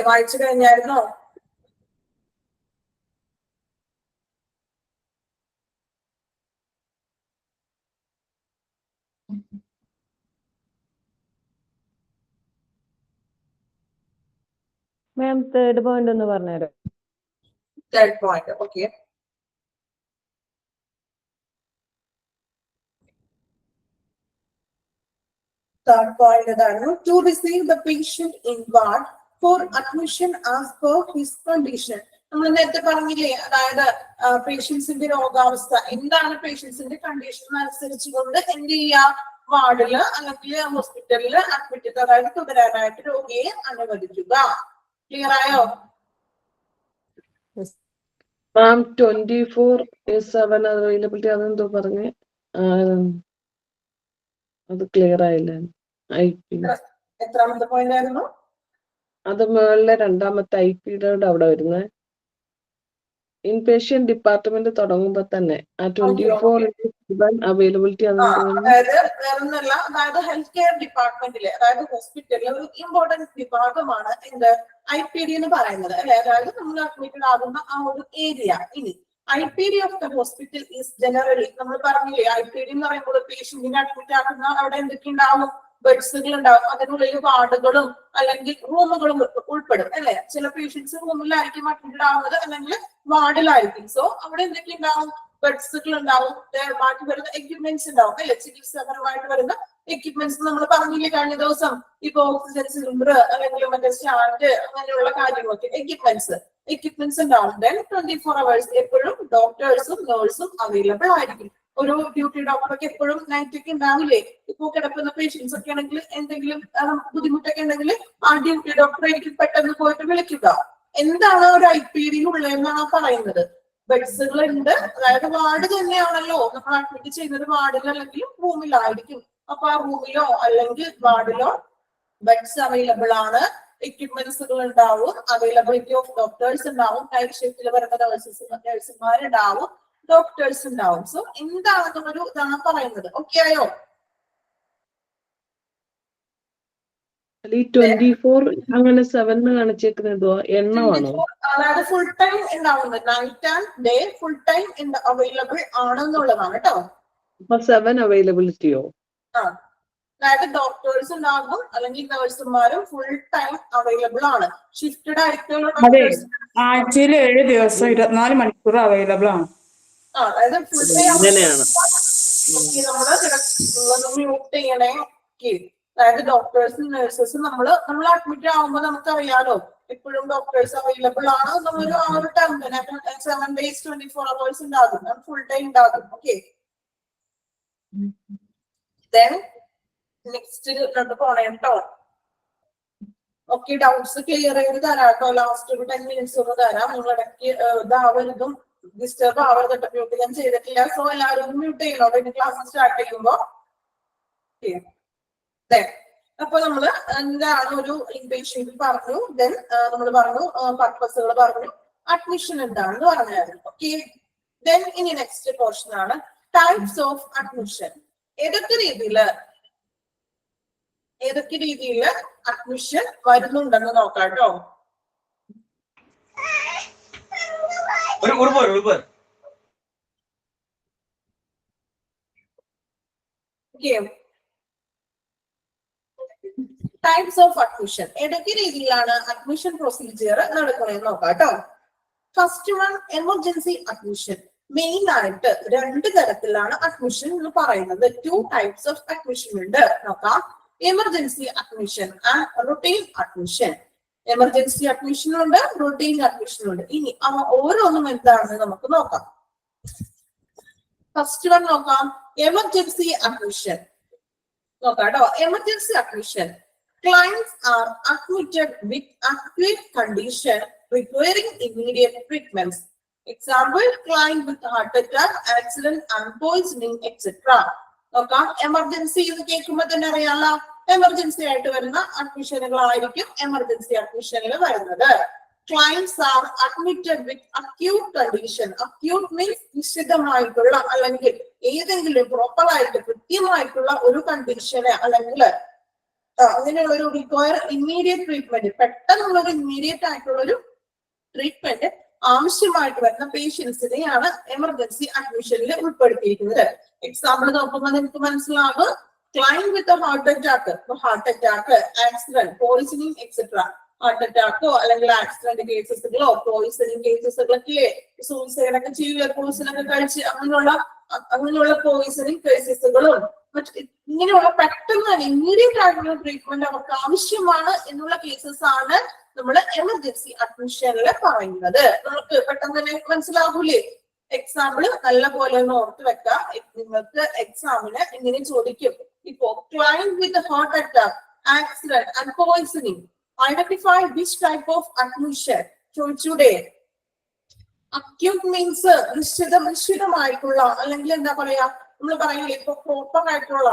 വായിച്ചു കഴിഞ്ഞായിരുന്നോ? മാം തേർഡ് പോയിന്റ് ഒന്ന് പറഞ്ഞുതരാം. Third point. Okay, third point ഇതാണ്. To receive the patient in ward for admission as per his condition. നമ്മൾ നേരത്തെ പറഞ്ഞില്ലേ, അതായത് പേഷ്യൻസിന്റെ രോഗാവസ്ഥ എന്താണ്, പേഷ്യൻസിന്റെ കണ്ടീഷൻ അനുസരിച്ചുകൊണ്ട് എന്ത് ചെയ്യാം, വാർഡില് അല്ലെങ്കിൽ ഹോസ്പിറ്റലില് അഡ്മിറ്റ് ചെയ്ത് അതായത് തുടരാനായിട്ട് രോഗിയെ അനുവദിക്കുക. ക്ലിയർ ആയോ? മാം 24/7 അവൈലബിലിറ്റി അതെന്തോ പറഞ്ഞ് അത് ക്ലിയർ ആയില്ല. എത്രാമത്തെ പോയിന്റ് ആയിരുന്നു അത്? മുകളിലെ രണ്ടാമത്തെ IPD അവിടെ വരുന്നത് ഇൻപേഷ്യന്റ് ഡിപ്പാർട്ട്മെന്റ് തുടങ്ങുമ്പോ തന്നെ ആ 24/7 അവൈലബിലിറ്റി അതായത് വേറൊന്നല്ല, അതായത് ഹെൽത്ത് കെയർ ഡിപ്പാർട്ട്മെന്റില് അതായത് ഹോസ്പിറ്റലിലെ ഒരു ഇമ്പോർട്ടന്റ് വിഭാഗമാണ് എന്ത് IPD എന്ന് പറയുന്നത് അല്ലെ. അതായത് നമ്മൾ അഡ്മിറ്റഡ് ആകുന്ന ആ ഒരു ഏരിയ. ഇനി IPD of the hospital is generally, നമ്മൾ പറഞ്ഞില്ലേ IPD എന്ന് പറയുമ്പോൾ പേഷ്യന്റിനെ അഡ്മിറ്റ് ആക്കുന്ന അവിടെ എന്തൊക്കെ ഉണ്ടാവും, ബെഡ്സുകൾ ഉണ്ടാവും, അതിനുള്ളിൽ വാർഡുകളും അല്ലെങ്കിൽ റൂമുകളും ഉൾപ്പെടും അല്ലെ. ചില പേഷ്യൻസ് റൂമിലായിരിക്കും അഡ്മിറ്റഡ് ആവുന്നത് അല്ലെങ്കിൽ വാർഡിലായിരിക്കും. സോ അവിടെ എന്തൊക്കെ ഉണ്ടാവും, ബെഡ്സുകൾ ഉണ്ടാവും, ബാക്കി വരുന്ന എക്യുപ്മെന്റ്സ് ഉണ്ടാവും അല്ലെ. ചികിത്സാപരമായിട്ട് വരുന്ന എക്യുപ്മെന്റ്സ് നമ്മൾ പറഞ്ഞില്ലേ കഴിഞ്ഞ ദിവസം, ഇപ്പൊ ഓക്സിജൻ സിലിണ്ടർ അല്ലെങ്കിൽ മറ്റേ സ്റ്റാൻഡ് അങ്ങനെയുള്ള കാര്യങ്ങളൊക്കെ എക്യുപ്മെന്റ്സ് ഉണ്ടാവും. ദെൻ 24 hours എപ്പോഴും ഡോക്ടേഴ്സും നേഴ്സും അവൈലബിൾ ആയിരിക്കും. ഒരു ഡ്യൂട്ടി ഡോക്ടറൊക്കെ എപ്പോഴും നൈറ്റ് ഒക്കെ ഉണ്ടാവില്ലേ. ഇപ്പൊ കിടക്കുന്ന പേഷ്യൻസ് ഒക്കെ ആണെങ്കിൽ എന്തെങ്കിലും ബുദ്ധിമുട്ടൊക്കെ ഉണ്ടെങ്കിൽ ആ ഡ്യൂട്ടി ഡോക്ടറെ എനിക്ക് പെട്ടെന്ന് പോയിട്ട് വിളിക്കുക. എന്താണ് ഒരു IPD ഉള്ളതെന്നാണ് പറയുന്നത്. ബെഡ്സുകൾ ഉണ്ട്, അതായത് വാർഡ് തന്നെയാണല്ലോ നമ്മൾ അഡ്മിറ്റ് ചെയ്യുന്നത്, വാർഡിൽ അല്ലെങ്കിൽ റൂമിലായിരിക്കും. അപ്പൊ ആ റൂമിലോ അല്ലെങ്കിൽ വാർഡിലോ ബെഡ്സ് അവൈലബിൾ ആണ്, എക്യുപ്മെന്റ്സുകൾ ഉണ്ടാവും, അവൈലബിലിറ്റി ഓഫ് ഡോക്ടേഴ്സ് ഉണ്ടാവും, നൈറ്റ് ഷിഫ്റ്റിൽ വരുന്ന നഴ്സുമാരുണ്ടാവും, ഡോക്ടേഴ്സ് ഉണ്ടാവും. സോ എന്താണെന്നുള്ളൊരു ഇതാണ് പറയുന്നത്. ഓക്കെ ആയോ? ഈ 24 അങ്ങനെ 7 കാണിച്ചേക്കുന്നതോ എണ്ണമാണോ? അതായത് ഫുൾ ടൈം ഉണ്ടാവുന്നത് night and day full time available ആണെന്നുള്ളതാണ് കേട്ടോ. അപ്പൊ 7 അവൈലബിലിറ്റിയോ? അതായത് ഡോക്ടേഴ്സ് ഉണ്ടാകും അല്ലെങ്കിൽ നഴ്സുമാരും ഫുൾ ടൈം അവൈലബിൾ ആണ്. ഷിഫ്റ്റഡ് ആയിട്ടുള്ള ഡോക്ടേഴ്സ് ആഴ്ചയിൽ 7 ദിവസം 24 മണിക്കൂർ അവൈലബിൾ ആണ്. അതായത് ഫുൾ ടൈം അങ്ങനെയാണ്. നമ്മള് മ്യൂട്ട് ചെയ്യണേ. അതായത് ഡോക്ടേഴ്സും നഴ്സസും നമ്മൾ അഡ്മിറ്റ് ആവുമ്പോൾ നമുക്കറിയാലോ എപ്പോഴും ഡോക്ടേഴ്സ് അവൈലബിൾ ആണ് നമ്മളൊരു ആ ഒരു ടൈം 7 days 24 hours ഉണ്ടാകും, ഫുൾ ടൈം ഉണ്ടാകും. ഓക്കെ, ദെൻ നെക്സ്റ്റ് പോണേ കേട്ടോ. ഓക്കെ, ഡൗട്ട്സ് ക്ലിയർ ചെയ്ത് തരാം കേട്ടോ. ലാസ്റ്റ് ഒരു 10 minutes ഒന്ന് തരാം. നിങ്ങൾ ഇടയ്ക്ക് ഇതാവരുതും ഡിസ്റ്റർബ് ആവരുത്. മ്യൂട്ട് ഞാൻ ചെയ്തിട്ടില്ല. സോ എല്ലാവരും മ്യൂട്ട് ചെയ്യണോ ക്ലാസ് സ്റ്റാർട്ട് ചെയ്യുമ്പോ. അപ്പൊ നമ്മള് എന്താണ് ഒരു ഇൻപേഷ്യന്റ് പറഞ്ഞു, ദെൻ നമ്മൾ പറഞ്ഞു പർപ്പസുകൾ പറഞ്ഞു, അഡ്മിഷൻ എന്താണെന്ന് പറഞ്ഞായിരുന്നു. ഓക്കെ, ദെൻ ഇനി നെക്സ്റ്റ് പോർഷൻ ആണ് ടൈപ്സ് ഓഫ് അഡ്മിഷൻ. ഏതൊക്കെ രീതിയില് അഡ്മിഷൻ വരുന്നുണ്ടെന്ന് നോക്കാം കേട്ടോ. ടൈപ്സ് ഓഫ് അഡ്മിഷൻ, ഏതൊക്കെ രീതിയിലാണ് അഡ്മിഷൻ പ്രൊസീജിയർ നടക്കണമെന്ന് നോക്കാം കേട്ടോ. First one emergency admission. Main ആയിട്ട് 2 തരത്തിലാണ് അഡ്മിഷൻ എന്ന് പറയുന്നത്. 2 types ഓഫ് അഡ്മിഷൻ ഉണ്ട്. നോക്കാം, emergency admission and routine admission. Emergency admission ഉണ്ട്, റൊട്ടീൻ അഡ്മിഷൻ ഉണ്ട്. ഇനി അവ ഓരോന്നും എന്താണെന്ന് നമുക്ക് നോക്കാം. ഫസ്റ്റ് വൺ നോക്കാം, എമർജൻസി അഡ്മിഷൻ. നോക്കാം കേട്ടോ. Emergency admission, clients are admitted with acute condition requiring immediate treatments. Example, client with heart attack, accident and poisoning, etc. നോക്കാം, എമർജൻസി എന്ന് കേൾക്കുമ്പോൾ തന്നെ അറിയാലോ എമർജൻസി ആയിട്ട് വരുന്ന അഡ്മിഷനുകളായിരിക്കും എമർജൻസി അഡ്മിഷനിൽ വരുന്നത്. clients are admitted with acute condition. acute means നിശ്ചിതമായിട്ടുള്ള അല്ലെങ്കിൽ ഏതെങ്കിലും പ്രോപ്പർ ആയിട്ട് കൃത്യമായിട്ടുള്ള ഒരു കണ്ടീഷന് അല്ലെങ്കിൽ അങ്ങനെയുള്ള ഒരു റിക്വയർ ഇമ്മീഡിയറ്റ് ട്രീറ്റ്മെന്റ്, പെട്ടെന്നുള്ള ഒരു ഇമ്മീഡിയറ്റ് ആയിട്ടുള്ള ഒരു ട്രീറ്റ്മെന്റ് ആവശ്യമായിട്ട് വരുന്ന പേഷ്യൻസിനെയാണ് എമർജൻസി അഡ്മിഷനിൽ ഉൾപ്പെടുത്തിയിരിക്കുന്നത്. എക്സാമ്പിൾ നോക്കുമ്പോൾ നിങ്ങൾക്ക് മനസ്സിലാകും, client with heart attack, accident, poisoning etcetera. Heart അറ്റാക്കോ അല്ലെങ്കിൽ ആക്സിഡന്റ് കേസസുകളോ പോയിസണിങ് കേസസുകളൊക്കെ, സൂയിസൈഡ് ഒക്കെ ചെയ്യുക, പോയിസൺ ഒക്കെ കഴിച്ച് അങ്ങനെയുള്ള പോയിസണിങ് കേസസുകളും ഇങ്ങനെയുള്ള പെട്ടെന്ന് ഇമ്മീഡിയറ്റ് ആയിട്ടുള്ള ട്രീറ്റ്മെന്റ് അവർക്ക് ആവശ്യമാണ് എന്നുള്ള കേസസ് ആണ് നമ്മൾ എമർജൻസി അഡ്മിഷനിൽ പറയുന്നത്. നമുക്ക് പെട്ടെന്ന് തന്നെ മനസ്സിലാകൂലേ? എക്സാമ്പിൾ നല്ല പോലെ ഒന്ന് ഓർത്ത് വെക്കാം. നിങ്ങൾക്ക് എക്സാമിന് ഇങ്ങനെ ചോദിക്കും, ഇപ്പോ client with heart attack, accident and poisoning, identify which type of admission ചോദിച്ചൂടെ? അക്യൂട്ട് മീൻസ് നിശ്ചിതമായിട്ടുള്ള അല്ലെങ്കിൽ എന്താ പറയാ, നമ്മൾ പറയില്ലേ ഇപ്പൊ പ്രോപ്പർ ആയിട്ടുള്ള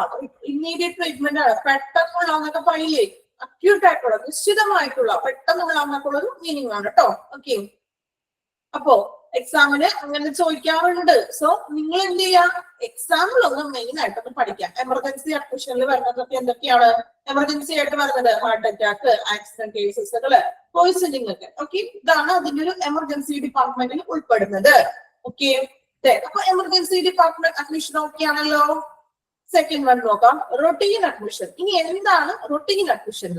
ഇമ്മീഡിയറ്റ് ട്രീറ്റ്മെന്റ് ആണ്, പെട്ടെന്നുള്ള എന്നൊക്കെ പറയില്ലേ. അക്യൂട്ട് ആയിട്ടുള്ള നിശ്ചിതമായിട്ടുള്ള പെട്ടെന്നുള്ള എന്നൊക്കെ ഒരു മീനിങ് ആണ് കേട്ടോ. ഓക്കെ, അപ്പോ എക്സാമിന് അങ്ങനെ ചോദിക്കാറുണ്ട്. സോ നിങ്ങൾ എന്ത് ചെയ്യാ, എക്സാമിൽ ഒന്ന് മെയിൻ ആയിട്ടൊന്ന് പഠിക്കാം. എമർജൻസി അഡ്മിഷനിൽ വരുന്നതൊക്കെ എന്തൊക്കെയാണ് എമർജൻസി ആയിട്ട് വരുന്നത്? ഹാർട്ട് അറ്റാക്ക്, ആക്സിഡന്റ് കേസസുകള്, പോയിസണിങ് ഒക്കെ. ഓക്കെ, ഇതാണ് അതിന്റെ ഒരു എമർജൻസി ഡിപ്പാർട്ട്മെന്റിൽ ഉൾപ്പെടുന്നത്. ഓക്കെ, അപ്പൊ എമർജൻസി ഡിപ്പാർട്ട്മെന്റ് അഡ്മിഷൻ ഓക്കെ ആണല്ലോ. സെക്കൻഡ് വൺ നോക്കാം, റൊട്ടീൻ അഡ്മിഷൻ. ഇനി എന്താണ് routine admission?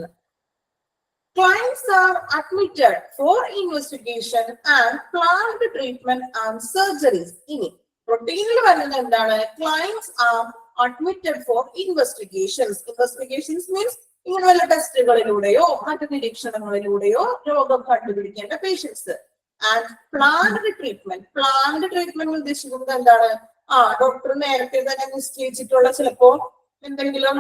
Clients are admitted for investigation and planned treatment and surgeries. ഇനി റൊട്ടീനിൽ വരുന്നത് എന്താണ്? Clients are admitted for investigations. Investigations means ഇങ്ങനെ വല്ല ടെസ്റ്റുകളിലൂടെയോ മറ്റു നിരീക്ഷണങ്ങളിലൂടെയോ രോഗം കണ്ടുപിടിക്കേണ്ട പേഷ്യൻസ്. ആൻഡ് പ്ലാൻഡ് ട്രീറ്റ്മെന്റ് ഉദ്ദേശിക്കുന്നത് എന്താണ്? ഡോക്ടർ നേരത്തെ തന്നെ നിശ്ചയിച്ചിട്ടുള്ള ചിലപ്പോ എന്തെങ്കിലും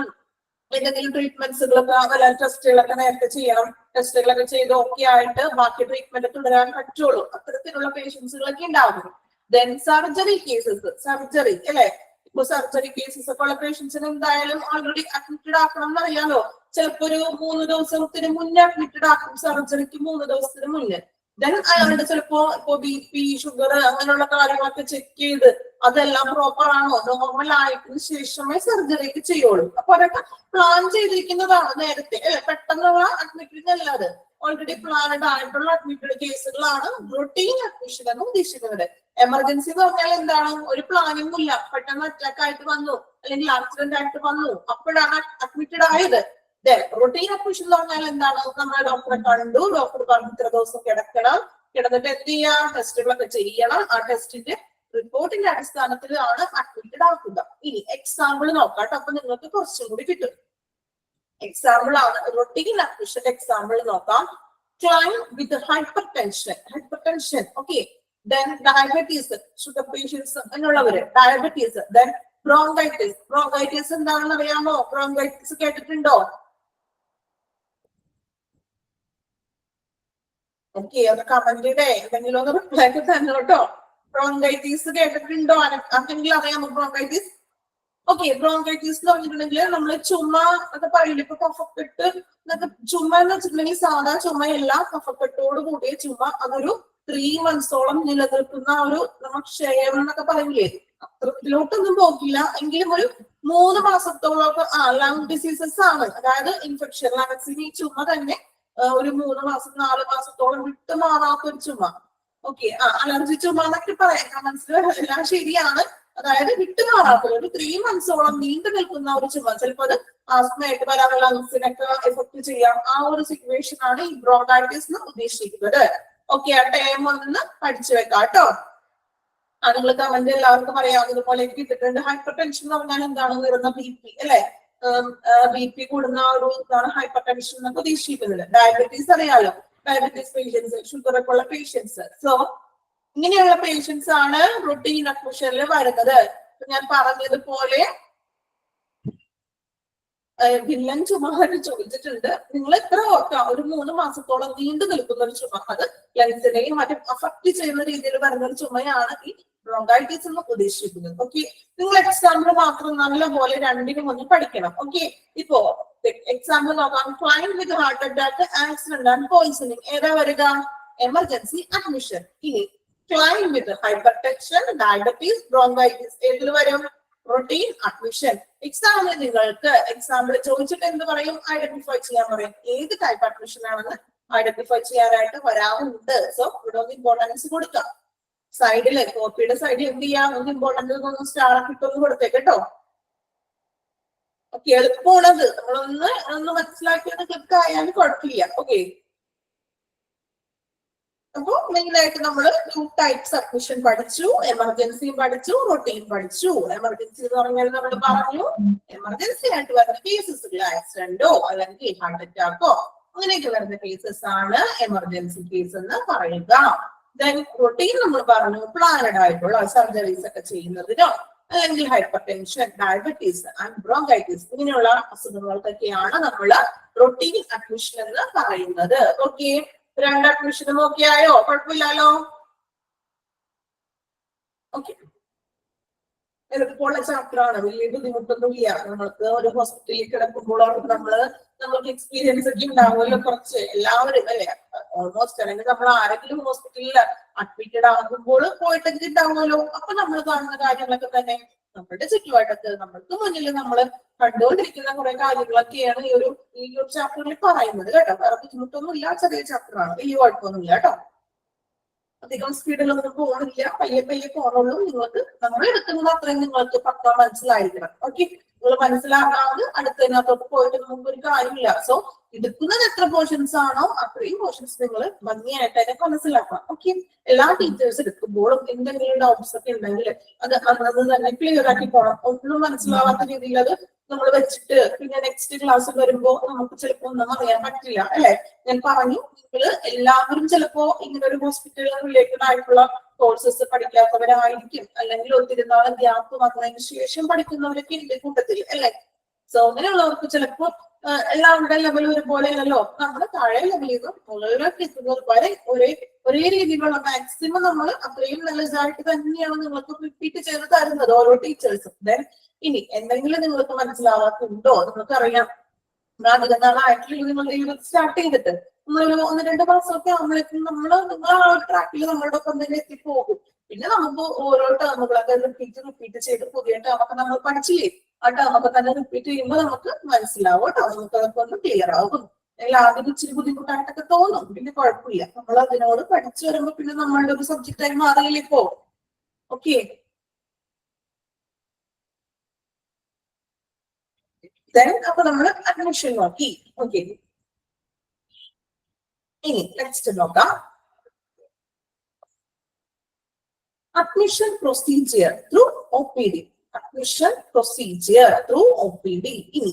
ട്രീറ്റ്മെന്റ്സുകളൊക്കെ വല്ല ടെസ്റ്റുകളൊക്കെ നേരത്തെ ചെയ്യണം. ടെസ്റ്റുകളൊക്കെ ചെയ്ത് ഓക്കെ ആയിട്ട് ബാക്കി ട്രീറ്റ്മെന്റ് തുടരാൻ പറ്റുള്ളൂ. അത്തരത്തിലുള്ള പേഷ്യൻസുകളൊക്കെ ഉണ്ടാകും. ദെൻ സർജറി കേസസ്, സർജറി അല്ലെ, ഇപ്പൊ സർജറി കേസസ് ഒക്കെ ഉള്ള പേഷ്യൻസിന് എന്തായാലും ഓൾറെഡി അഡ്മിറ്റഡ് ആക്കണം എന്നറിയാലോ. ചിലപ്പോ ഒരു 3 ദിവസത്തിന് മുന്നേ അഡ്മിറ്റഡ് ആക്കും, സർജറിക്ക് 3 ദിവസത്തിന് മുന്നേ. ദെൻ അയാളുടെ ചിലപ്പോ ഇപ്പൊ BP, ഷുഗർ അങ്ങനെയുള്ള കാര്യങ്ങളൊക്കെ ചെക്ക് ചെയ്ത് അതെല്ലാം പ്രോപ്പർ ആണോ, നോർമൽ ആയതിനു ശേഷമേ സർജറിക്ക് ചെയ്യുള്ളൂ. അപ്പൊ അതൊക്കെ പ്ലാൻ ചെയ്തിരിക്കുന്നതാണ് നേരത്തെ, അല്ലെ? പെട്ടെന്നുള്ള അഡ്മിറ്റിംഗ് അല്ലാതെ ഓൾറെഡി പ്ലാനഡ് ആയിട്ടുള്ള അഡ്മിറ്റഡ് കേസുകളാണ് റൊട്ടീൻ അഡ്മിഷൻ എന്ന് ഉദ്ദേശിക്കുന്നത്. എമർജൻസി എന്ന് പറഞ്ഞാൽ എന്താണ്? ഒരു പ്ലാനിംഗ് ഇല്ല, പെട്ടെന്ന് അറ്റാക്ക് ആയിട്ട് വന്നു അല്ലെങ്കിൽ ആക്സിഡന്റ് ആയിട്ട് വന്നു, അപ്പോഴാണ് അഡ്മിറ്റഡ് ആയത്. റൊട്ടീൻ അഡ്മിഷൻ എന്ന് പറഞ്ഞാൽ എന്താണ്? നമ്മൾ ഡോക്ടറെ കണ്ടു, ഡോക്ടർ പറഞ്ഞു ഇത്ര ദിവസം കിടക്കണം, കിടന്നിട്ട് എന്ത് ചെയ്യാം, ടെസ്റ്റുകളൊക്കെ ചെയ്യണം, ആ ടെസ്റ്റിന്റെ റിപ്പോർട്ടിന്റെ അടിസ്ഥാനത്തിലാണ് അഡ്മിറ്റഡ് ആക്കുക. ഇനി എക്സാമ്പിൾ നോക്കാം കേട്ടോ, അപ്പൊ നിങ്ങൾക്ക് കുറച്ചും കൂടി കിട്ടും. എക്സാമ്പിൾ ആണ് റൊട്ടീൻ അഡ്മിഷന്റെ എക്സാമ്പിൾ നോക്കാം. Client with hypertension, okay, then diabetes, sugar patients എന്നുള്ളവര്, ഡയബറ്റീസ്, ദെൻ ബ്രോങ്കൈറ്റിസ് എന്താണെന്ന് അറിയാമോ? ബ്രോങ്കൈറ്റിസ് കേട്ടിട്ടുണ്ടോ? ഓക്കെ, അത് കമന്റിടെ എന്തെങ്കിലും ഒന്ന് റിപ്ലൈ തന്നെ കേട്ടോ. ബ്രോങ്കൈറ്റിസ് കേട്ടിട്ടുണ്ടോ? ആർക്കെങ്കിലും അറിയാമോ ബ്രോങ്കൈറ്റിസ്? ഓക്കെ, ബ്രോങ്കൈറ്റിസ് എന്ന് പറഞ്ഞിട്ടുണ്ടെങ്കിൽ നമ്മള് ചുമ ഒക്കെ പറയില്ല, ഇപ്പൊ കഫക്കെട്ട് എന്നൊക്കെ. ചുമ എന്ന് വെച്ചിട്ടുണ്ടെങ്കിൽ സാധാ ചുമയല്ല, കഫക്കെട്ടോട് കൂടിയ ചുമ. അതൊരു 3 monthsോളം നിലനിൽക്കുന്ന ഒരു നമ്മൾ ക്ഷയം എന്നൊക്കെ പറയില്ലേ, അത്രത്തിലോട്ടൊന്നും പോകില്ല, എങ്കിലും ഒരു 3 മാസത്തോളമൊക്കെ ലങ് ഡിസീസസ് ആണ്, അതായത് ഇൻഫെക്ഷൻ. ലങ്സിന് ഈ ചുമ തന്നെ ഒരു 3 മാസം 4 മാസത്തോളം വിട്ടുമാറാത്ത ഒരു ചുമ. ഓക്കെ, അലർജി ചുമ എന്നൊക്കെ പറയാം, മനസ്സിലെല്ലാം ശരിയാണ്. അതായത് വിട്ടുമാറാത്ത ഒരു 3 monthsോളം നീണ്ടു നിൽക്കുന്ന ഒരു ചുമ. ചിലപ്പോൾ അത് ആസ്മയായിട്ട് വരാൻ ലങ്സിനൊക്കെ എഫക്ട് ചെയ്യാം. ആ ഒരു സിറ്റുവേഷൻ ആണ് ഈ ബ്രോങ്കൈറ്റിസ് എന്ന് ഉദ്ദേശിക്കുന്നത്. ഓക്കെ, ആ ടൈം ഒന്ന് പഠിച്ചു വെക്കാം കേട്ടോ. നിങ്ങൾ കമന്റ് എല്ലാവർക്കും അറിയാവുന്നത് പോലെ കിട്ടിയിട്ടുണ്ട്. ഹൈപ്പർ ടെൻഷൻ എന്ന് പറഞ്ഞാൽ എന്താണ്? ഉയർന്ന BP, അല്ലെ? BP കൂടുന്ന ഒരു ഇതാണ് ഹൈപ്പർ ടെൻഷൻ എന്നൊക്കെ ഉദ്ദേശിക്കുന്നത്. ഡയബറ്റീസ് അറിയാലോ, ഡയബറ്റീസ് പേഷ്യൻസ്, ഷുഗർ ഒക്കെ ഉള്ള പേഷ്യൻസ്. സോ ഇങ്ങനെയുള്ള പേഷ്യൻസ് ആണ് റൊട്ടീൻ അഡ്മിഷനിൽ വരുന്നത്. ഞാൻ പറഞ്ഞതുപോലെ വില്ലൻ ചുമ ചോദിച്ചിട്ടുണ്ട്. നിങ്ങൾ എത്ര ഓർക്കാം? ഒരു 3 മാസത്തോളം നീണ്ടു നിൽക്കുന്ന ഒരു ചുമ, അത് ലങ്സിനെയും മറ്റും അഫക്ട് ചെയ്യുന്ന രീതിയിൽ വരുന്ന ഒരു ചുമയാണ് ഈ ബ്രോങ്കൈറ്റിസ് എന്ന് ഉദ്ദേശിക്കുന്നത്. ഓക്കെ, നിങ്ങൾ എക്സാമ്പിൾ മാത്രം നല്ലപോലെ രണ്ടിനും ഒന്ന് പഠിക്കണം. ഓക്കെ, ഇപ്പോ എക്സാമ്പിൾ നോക്കാം. Client with heart attack, accident and poisoning, ഏതാ വരിക? Emergency admission. ഇനി client with hyper tension, diabetes, bronchitis, ഏതിൽ വരും? Routine admission. എക്സാമിന് നിങ്ങൾക്ക് എക്സാമ്പിൾ ചോദിച്ചിട്ട് എന്ത് പറയും? ഐഡന്റിഫൈ ചെയ്യാൻ പറയും. ഏത് ടൈപ്പ് അഡ്മിഷൻ ആണെന്ന് ഐഡന്റിഫൈ ചെയ്യാനായിട്ട് വരാറുണ്ട്. സോ ഇവിടെ ഒന്ന് ഇമ്പോർട്ടൻസ് കൊടുക്കാം. സൈഡില് കോപ്പിയുടെ സൈഡിൽ എന്ത് ചെയ്യാം? ഒന്ന് ഇമ്പോർട്ടൻസ് ഒന്ന് സ്റ്റാർ ആക്കിട്ടൊന്ന് കൊടുത്തേക്ക് കേട്ടോ. ഓക്കെ, എളുപ്പമാണത്. നമ്മളൊന്ന് മനസ്സിലാക്കിയത് ക്ലിക്ക് ആയാലും കുഴപ്പമില്ല. ഓക്കെ, അപ്പൊ മെയിൻ ആയിട്ട് നമ്മൾ 2 types അഡ്മിഷൻ പഠിച്ചു. എമർജൻസിയും പഠിച്ചു, റൊട്ടീൻ പഠിച്ചു. എമർജൻസി എന്ന് പറഞ്ഞാൽ നമ്മൾ പറഞ്ഞു എമർജൻസി ആയിട്ട് വരുന്ന കേസസ്, ആക്സിഡന്റോ അല്ലെങ്കിൽ ഹാർട്ട് അറ്റാക്കോ അങ്ങനെയൊക്കെ വരുന്ന കേസസ് ആണ് എമർജൻസി കേസ് എന്ന് പറയുക. ദെൻ റൊട്ടീൻ നമ്മൾ പറഞ്ഞു പ്ലാനഡ് ആയിട്ടുള്ള സർജറീസ് ഒക്കെ ചെയ്യുന്നതിനോ അല്ലെങ്കിൽ hyper tension, diabetes and bronchitis ഇങ്ങനെയുള്ള അസുഖങ്ങൾക്കൊക്കെയാണ് നമ്മൾ റൊട്ടീൻ അഡ്മിഷൻ എന്ന് പറയുന്നത്. ഓക്കെ, 2 അഡ്മിഷനും ഓക്കെ ആയോ? കുഴപ്പമില്ലല്ലോ. ഓക്കെ, എളുപ്പമുള്ള ചാപ്റ്റർ ആണ്, വലിയ ബുദ്ധിമുട്ടൊന്നും ഇല്ല. നമ്മൾക്ക് ഒരു ഹോസ്പിറ്റലിൽ കിടക്കുമ്പോൾ നമ്മൾക്ക് എക്സ്പീരിയൻസ് ഒക്കെ ഉണ്ടാവുമല്ലോ കുറച്ച്, എല്ലാവരും അല്ലെ? ഓൾമോസ്റ്റ് അല്ലെങ്കിൽ നമ്മൾ ആരെങ്കിലും ഹോസ്പിറ്റലിൽ അഡ്മിറ്റഡ് ആകുമ്പോൾ പോയിട്ടൊക്കെ ഉണ്ടാവുമല്ലോ. അപ്പൊ നമ്മൾ കാണുന്ന കാര്യങ്ങളൊക്കെ തന്നെ നമ്മുടെ ചുറ്റുപാടത്ത് നമ്മൾക്ക് മുന്നിൽ നമ്മൾ കണ്ടുകൊണ്ടിരിക്കുന്ന കുറെ കാര്യങ്ങളൊക്കെയാണ് ഈ ഒരു ചാപ്റ്ററിൽ പറയുന്നത് കേട്ടോ. വേറെ ബുദ്ധിമുട്ടൊന്നും ഇല്ല, ചെറിയ ചാപ്റ്ററാണ്, വലിയ കുഴപ്പമൊന്നുമില്ല കേട്ടോ. അധികം സ്പീഡിലൊന്നും പോകണില്ല, പയ്യെ പോകണുള്ളൂ. നിങ്ങൾക്ക് നമ്മൾ എടുക്കുന്നത് അത്രയും നിങ്ങൾക്ക് പക്ക മനസ്സിലായിരിക്കണം. ഓക്കെ, നിങ്ങൾ മനസ്സിലാക്കാതെ അടുത്തതിനകത്തോട്ട് പോയിട്ട് നമുക്ക് ഒരു കാര്യമില്ല. സോ എടുക്കുന്നത് എത്ര പോർഷൻസ് ആണോ അത്രയും പോർഷൻസ് നിങ്ങൾ ഭംഗിയായിട്ട് തന്നെ മനസ്സിലാക്കണം. ഓക്കെ, എല്ലാ ടീച്ചേഴ്സ് എടുക്കുമ്പോഴും എന്തെങ്കിലും ഡൗട്ട്സ് ഒക്കെ ഉണ്ടെങ്കിൽ അത് തന്നെ ക്ലിയർ ആക്കി പോകണം. ഒന്നും മനസ്സിലാവാത്ത രീതിയിൽ അത് നമ്മൾ വെച്ചിട്ട് പിന്നെ നെക്സ്റ്റ് ക്ലാസ് വരുമ്പോ നമുക്ക് ചിലപ്പോ ഒന്നും അറിയാൻ പറ്റില്ല, അല്ലെ? ഞാൻ പറഞ്ഞു, നിങ്ങൾ എല്ലാവരും ചിലപ്പോ ഇങ്ങനെ ഒരു ഹോസ്പിറ്റൽ റിലേറ്റഡ് ആയിട്ടുള്ള കോഴ്സസ് പഠിക്കാത്തവരായിരിക്കും, അല്ലെങ്കിൽ ഒത്തിരി നാളെ ഗ്യാപ്പ് വന്നതിന് ശേഷം പഠിക്കുന്നവരൊക്കെ ഉണ്ട് കൂട്ടത്തിൽ, അല്ലെ? സോ അങ്ങനെയുള്ളവർക്ക് ചിലപ്പോ എല്ലാവരുടെ ലെവൽ ഒരുപോലെയല്ലോ. നമ്മുടെ താഴെ ലെവലിൽ നിന്നും മുകളിലേക്ക് എത്തുന്നത് വരെ ഒരേ രീതിയിലുള്ള മാക്സിമം നമ്മൾ അത്രയും നല്ലതായിട്ട് തന്നെയാണ് നിങ്ങൾക്ക് റിപ്പീറ്റ് ചെയ്ത് തരുന്നത് ഓരോ ടീച്ചേഴ്സും. ദെൻ ഇനി എന്തെങ്കിലും നിങ്ങൾക്ക് മനസ്സിലാവാത്തുണ്ടോ? നിങ്ങൾക്കറിയാം അധികം നാളായിട്ടില്ല നിങ്ങളുടെ ഈ സ്റ്റാർട്ട് ചെയ്തിട്ട് നമ്മളൊരു 1-2 മാസമൊക്കെ ആകുമ്പോഴേക്കും നിങ്ങൾ ആ ഒരു ട്രാക്കിൽ നമ്മളുടെ ഒപ്പം തന്നെ എത്തിപ്പോകും. പിന്നെ നമുക്ക് ഓരോ ടേമുകളൊക്കെ റിപ്പീറ്റ് ചെയ്ത് പുതിയ ടേമൊക്കെ നമ്മൾ പഠിച്ചില്ലേ, ആ ടേമൊക്കെ തന്നെ റിപ്പീറ്റ് ചെയ്യുമ്പോൾ നമുക്ക് മനസ്സിലാവും കേട്ടോ, നമുക്ക് അതൊക്കെ ഒന്ന് ക്ലിയർ ആകും. ആദ്യം ഇച്ചിരി ബുദ്ധിമുട്ടായിട്ടൊക്കെ തോന്നും, പിന്നെ കുഴപ്പമില്ല. നമ്മൾ അതിനോട് പഠിച്ചു വരുമ്പോ പിന്നെ നമ്മളുടെ ഒരു സബ്ജക്റ്റ് ആയി മാറിയില്ലേ ഇപ്പോ. ഓക്കെ, അപ്പൊ നമ്മൾ അഡ്മിഷൻ നോക്കി. ഓക്കെ, ഇനി നെക്സ്റ്റ് നോക്കാം. Admission procedure through OPD. Admission procedure through OPD. ഇനി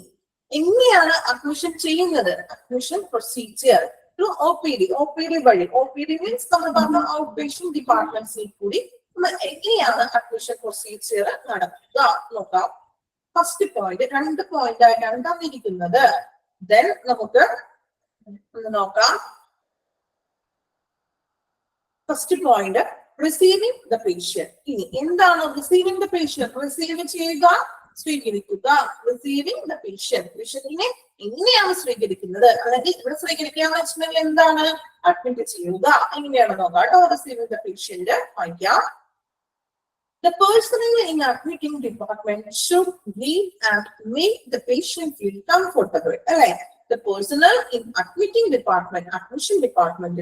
എങ്ങനെയാണ് അഡ്മിഷൻ ചെയ്യുന്നത്? Admission procedure through OPD. OPD വഴി. OPD മീൻസ് നമ്മൾ പറഞ്ഞ ഔട്ട് പേഷ്യന്റ് ഡിപ്പാർട്ട്മെന്റ്സിൽ കൂടി നമ്മൾ എങ്ങനെയാണ് അഡ്മിഷൻ പ്രൊസീജിയർ നടത്തുക നോക്കാം. ഫസ്റ്റ് പോയിന്റ് 2 പോയിന്റ് ആയിട്ടാണ് തന്നിരിക്കുന്നത്. ദെൻ നമുക്ക് ഒന്ന് നോക്കാം. First point receiving the patient. ഇനി എന്താണ് റിസീവിംഗ് ദ പേഷ്യന്റ്? റിസീവ് ചെയ്യുക, സ്വീകരിക്കുക. റിസീവിംഗ് ദ പേഷ്യന്റ്, പേഷ്യന്റിനെ എങ്ങനെയാണ് സ്വീകരിക്കുന്നത്, അല്ലെങ്കിൽ ഇവിടെ സ്വീകരിക്കുക വെച്ചിട്ടുണ്ടെങ്കിൽ എന്താണ്? അഡ്മിറ്റ് ചെയ്യുക. എങ്ങനെയാണ് നോക്കാം കേട്ടോ. റിസീവിംഗ് ദ പേഷ്യന്റ് വായിക്കാം. The personnel in admitting department should leave and make the patient feel comfortable. Alright. The personnel in admitting department, admission department,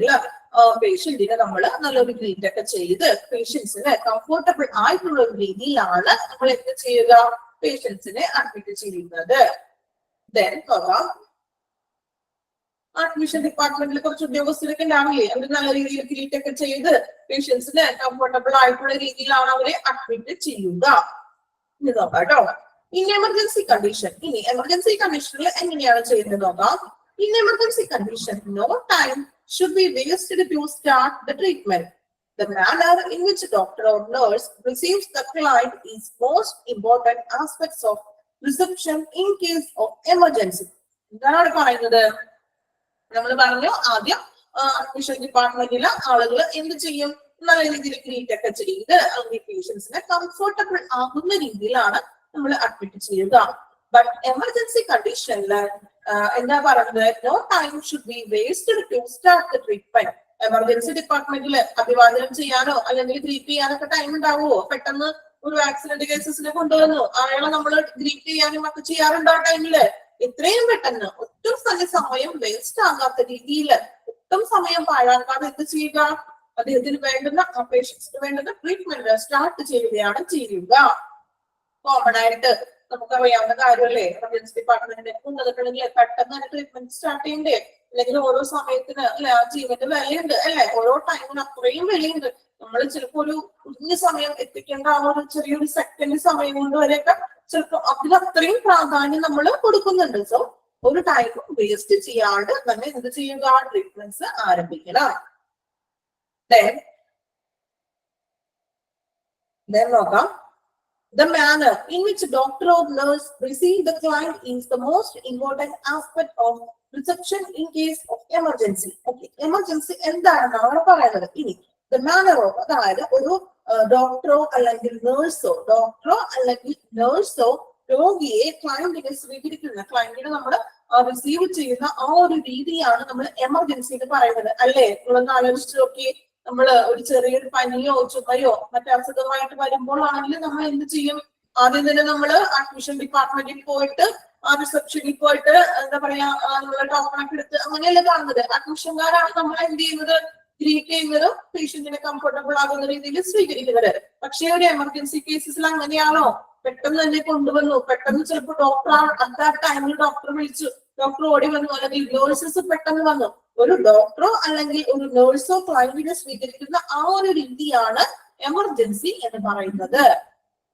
പേഷ്യന്റിനെ നമ്മൾ നല്ലൊരു ഗ്രീറ്റ് ഒക്കെ ചെയ്ത് പേഷ്യൻസിന് കംഫർട്ടബിൾ ആയിട്ടുള്ള ഒരു രീതിയിലാണ് നമ്മൾ എന്ത് ചെയ്യുക? പേഷ്യൻസിനെ അഡ്മിറ്റ് ചെയ്യുന്നത്. Then അഡ്മിഷൻ ഡിപ്പാർട്ട്മെന്റിൽ കുറച്ച് ഉദ്യോഗസ്ഥരൊക്കെ ഉണ്ടാവില്ലേ, അവർ നല്ല രീതിയിൽ ഗ്രീറ്റ് ഒക്കെ ചെയ്ത് പേഷ്യൻസിന് കംഫർട്ടബിൾ ആയിട്ടുള്ള രീതിയിലാണ് അവരെ അഡ്മിറ്റ് ചെയ്യുക. ഇനി നോക്കാം കേട്ടോ. In emergency condition. ഇനി എമർജൻസി കണ്ടീഷനിൽ എങ്ങനെയാണ് ചെയ്യുന്നത് നോക്കാം. In emergency condition no time should be wasted to start the treatment. The manner in which doctor or nurse receives the client is most important aspects of reception in case of emergency. എന്താണ് പറയുന്നത്? നമ്മൾ പറഞ്ഞു ആദ്യം admission ഡിപ്പാർട്ട്മെന്റിലെ ആളുകൾ എന്ത് ചെയ്യും? നല്ല രീതിയിൽ ഗ്രീറ്റ് ഒക്കെ ചെയ്ത് അല്ലെങ്കിൽ പേഷ്യൻസിനെ കംഫർട്ടബിൾ ആകുന്ന രീതിയിലാണ് നമ്മൾ അഡ്മിറ്റ് ചെയ്യുക. ബട്ട് എമർജൻസി കണ്ടീഷനിൽ എന്താ പറയുന്നത്? No time should be wasted to start the treatment. Emergency ഡിപ്പാർട്ട്മെന്റിൽ അഭിവാദനം ചെയ്യാനോ അല്ലെങ്കിൽ ഗ്രീറ്റ് ചെയ്യാനൊക്കെ ടൈം ഉണ്ടാവുമോ? പെട്ടെന്ന് ഒരു ആക്സിഡന്റ് കേസസിനെ കൊണ്ടുവന്നു, അയാളെ നമ്മൾ ഗ്രീറ്റ് ചെയ്യാനും ഒക്കെ ചെയ്യാറുണ്ട് ആ ടൈമില്. എത്രയും പെട്ടെന്ന് ഒട്ടും സമയം വേസ്റ്റ് ആകാത്ത രീതിയിൽ, ഒട്ടും സമയം പാഴാക്കാതെ എന്ത് ചെയ്യുക? അദ്ദേഹത്തിന് വേണ്ടുന്ന ആ പേഷ്യൻസിന് വേണ്ടുന്ന ട്രീറ്റ്മെന്റ് സ്റ്റാർട്ട് ചെയ്യുകയാണ് ചെയ്യുക. കോമൺ ആയിട്ട് നമുക്കറിയാവുന്ന കാര്യമല്ലേ, എമർജൻസി ഡിപ്പാർട്ട്മെന്റിന്റെ ഉന്നതങ്ങളിൽ പെട്ടെന്ന് തന്നെ ട്രീറ്റ്മെന്റ് സ്റ്റാർട്ട് ചെയ്യണ്ടേ? അല്ലെങ്കിൽ ഓരോ സമയത്തിന് അല്ലെ ആ ജീവന്റെ വിലയുണ്ട് അല്ലെ, ഓരോ ടൈമിന് അത്രയും വിലയുണ്ട്. നമ്മൾ ചിലപ്പോ ഒരു കുഞ്ഞ സമയം എത്തിക്കേണ്ട ആ ഒരു ചെറിയൊരു സെക്കൻഡ് സമയം കൊണ്ട് വരെയൊക്കെ ചിലപ്പോ അതിനത്രയും പ്രാധാന്യം നമ്മൾ കൊടുക്കുന്നുണ്ട്. സോ ഒരു ടൈം വേസ്റ്റ് ചെയ്യാണ്ട് തന്നെ എന്ത് ചെയ്യുക? ട്രീറ്റ്മെന്റ്സ് ആരംഭിക്കണം. Then നോക്കാം. The manner in which doctor or nurse receive the client is the most important aspect of reception in case of emergency. Okay, emergency എന്താണെന്നാണ് നമ്മൾ പറയുന്നത്. ഇനി the manner of, അതായത് ഒരു ഡോക്ടറോ അല്ലെങ്കിൽ നേഴ്സോ രോഗിയെ ക്ലയന്റിനെ സ്വീകരിക്കുന്ന, ക്ലയന്റിനെ നമ്മൾ റിസീവ് ചെയ്യുന്ന ആ ഒരു രീതിയാണ് നമ്മൾ എമർജൻസി എന്ന് പറയുന്നത് അല്ലേ? നിങ്ങളൊന്ന് ആലോചിച്ച് നോക്കി. നമ്മൾ ഒരു ചെറിയൊരു പനിയോ ചുമയോ മറ്റു അസുഖമായിട്ട് വരുമ്പോഴാണെങ്കിൽ നമ്മൾ എന്ത് ചെയ്യും? ആദ്യം തന്നെ നമ്മൾ അഡ്മിഷൻ ഡിപ്പാർട്ട്മെന്റിൽ പോയിട്ട് ആ റിസപ്ഷനിൽ പോയിട്ട് എന്താ പറയാ നമ്മളെ ടോക്കണൊക്കെ എടുത്ത് അങ്ങനെയല്ല കാണുന്നത്. അഡ്മിഷൻകാരാണ് നമ്മൾ എന്ത് ചെയ്യുന്നത്? ഗ്രീറ്റ് ചെയ്യുന്നതും പേഷ്യന്റിനെ കംഫർട്ടബിൾ ആകുന്ന രീതിയിൽ സ്വീകരിക്കുന്നത്. പക്ഷേ ഒരു എമർജൻസി കേസസിൽ അങ്ങനെയാണോ? പെട്ടെന്ന് തന്നെ കൊണ്ടുവന്നു, പെട്ടെന്ന് ചിലപ്പോൾ ഡോക്ടർ ആ ടൈമിൽ ഡോക്ടർ വിളിച്ചു, ഡോക്ടർ ഓടി വന്നു, അല്ലെങ്കിൽ നേഴ്സസ് പെട്ടെന്ന് വന്നു. ഒരു ഡോക്ടറോ അല്ലെങ്കിൽ ഒരു നേഴ്സോ ക്ലയന്റിനെ സ്വീകരിക്കുന്ന ആ ഒരു രീതിയാണ് എമർജൻസി എന്ന് പറയുന്നത്.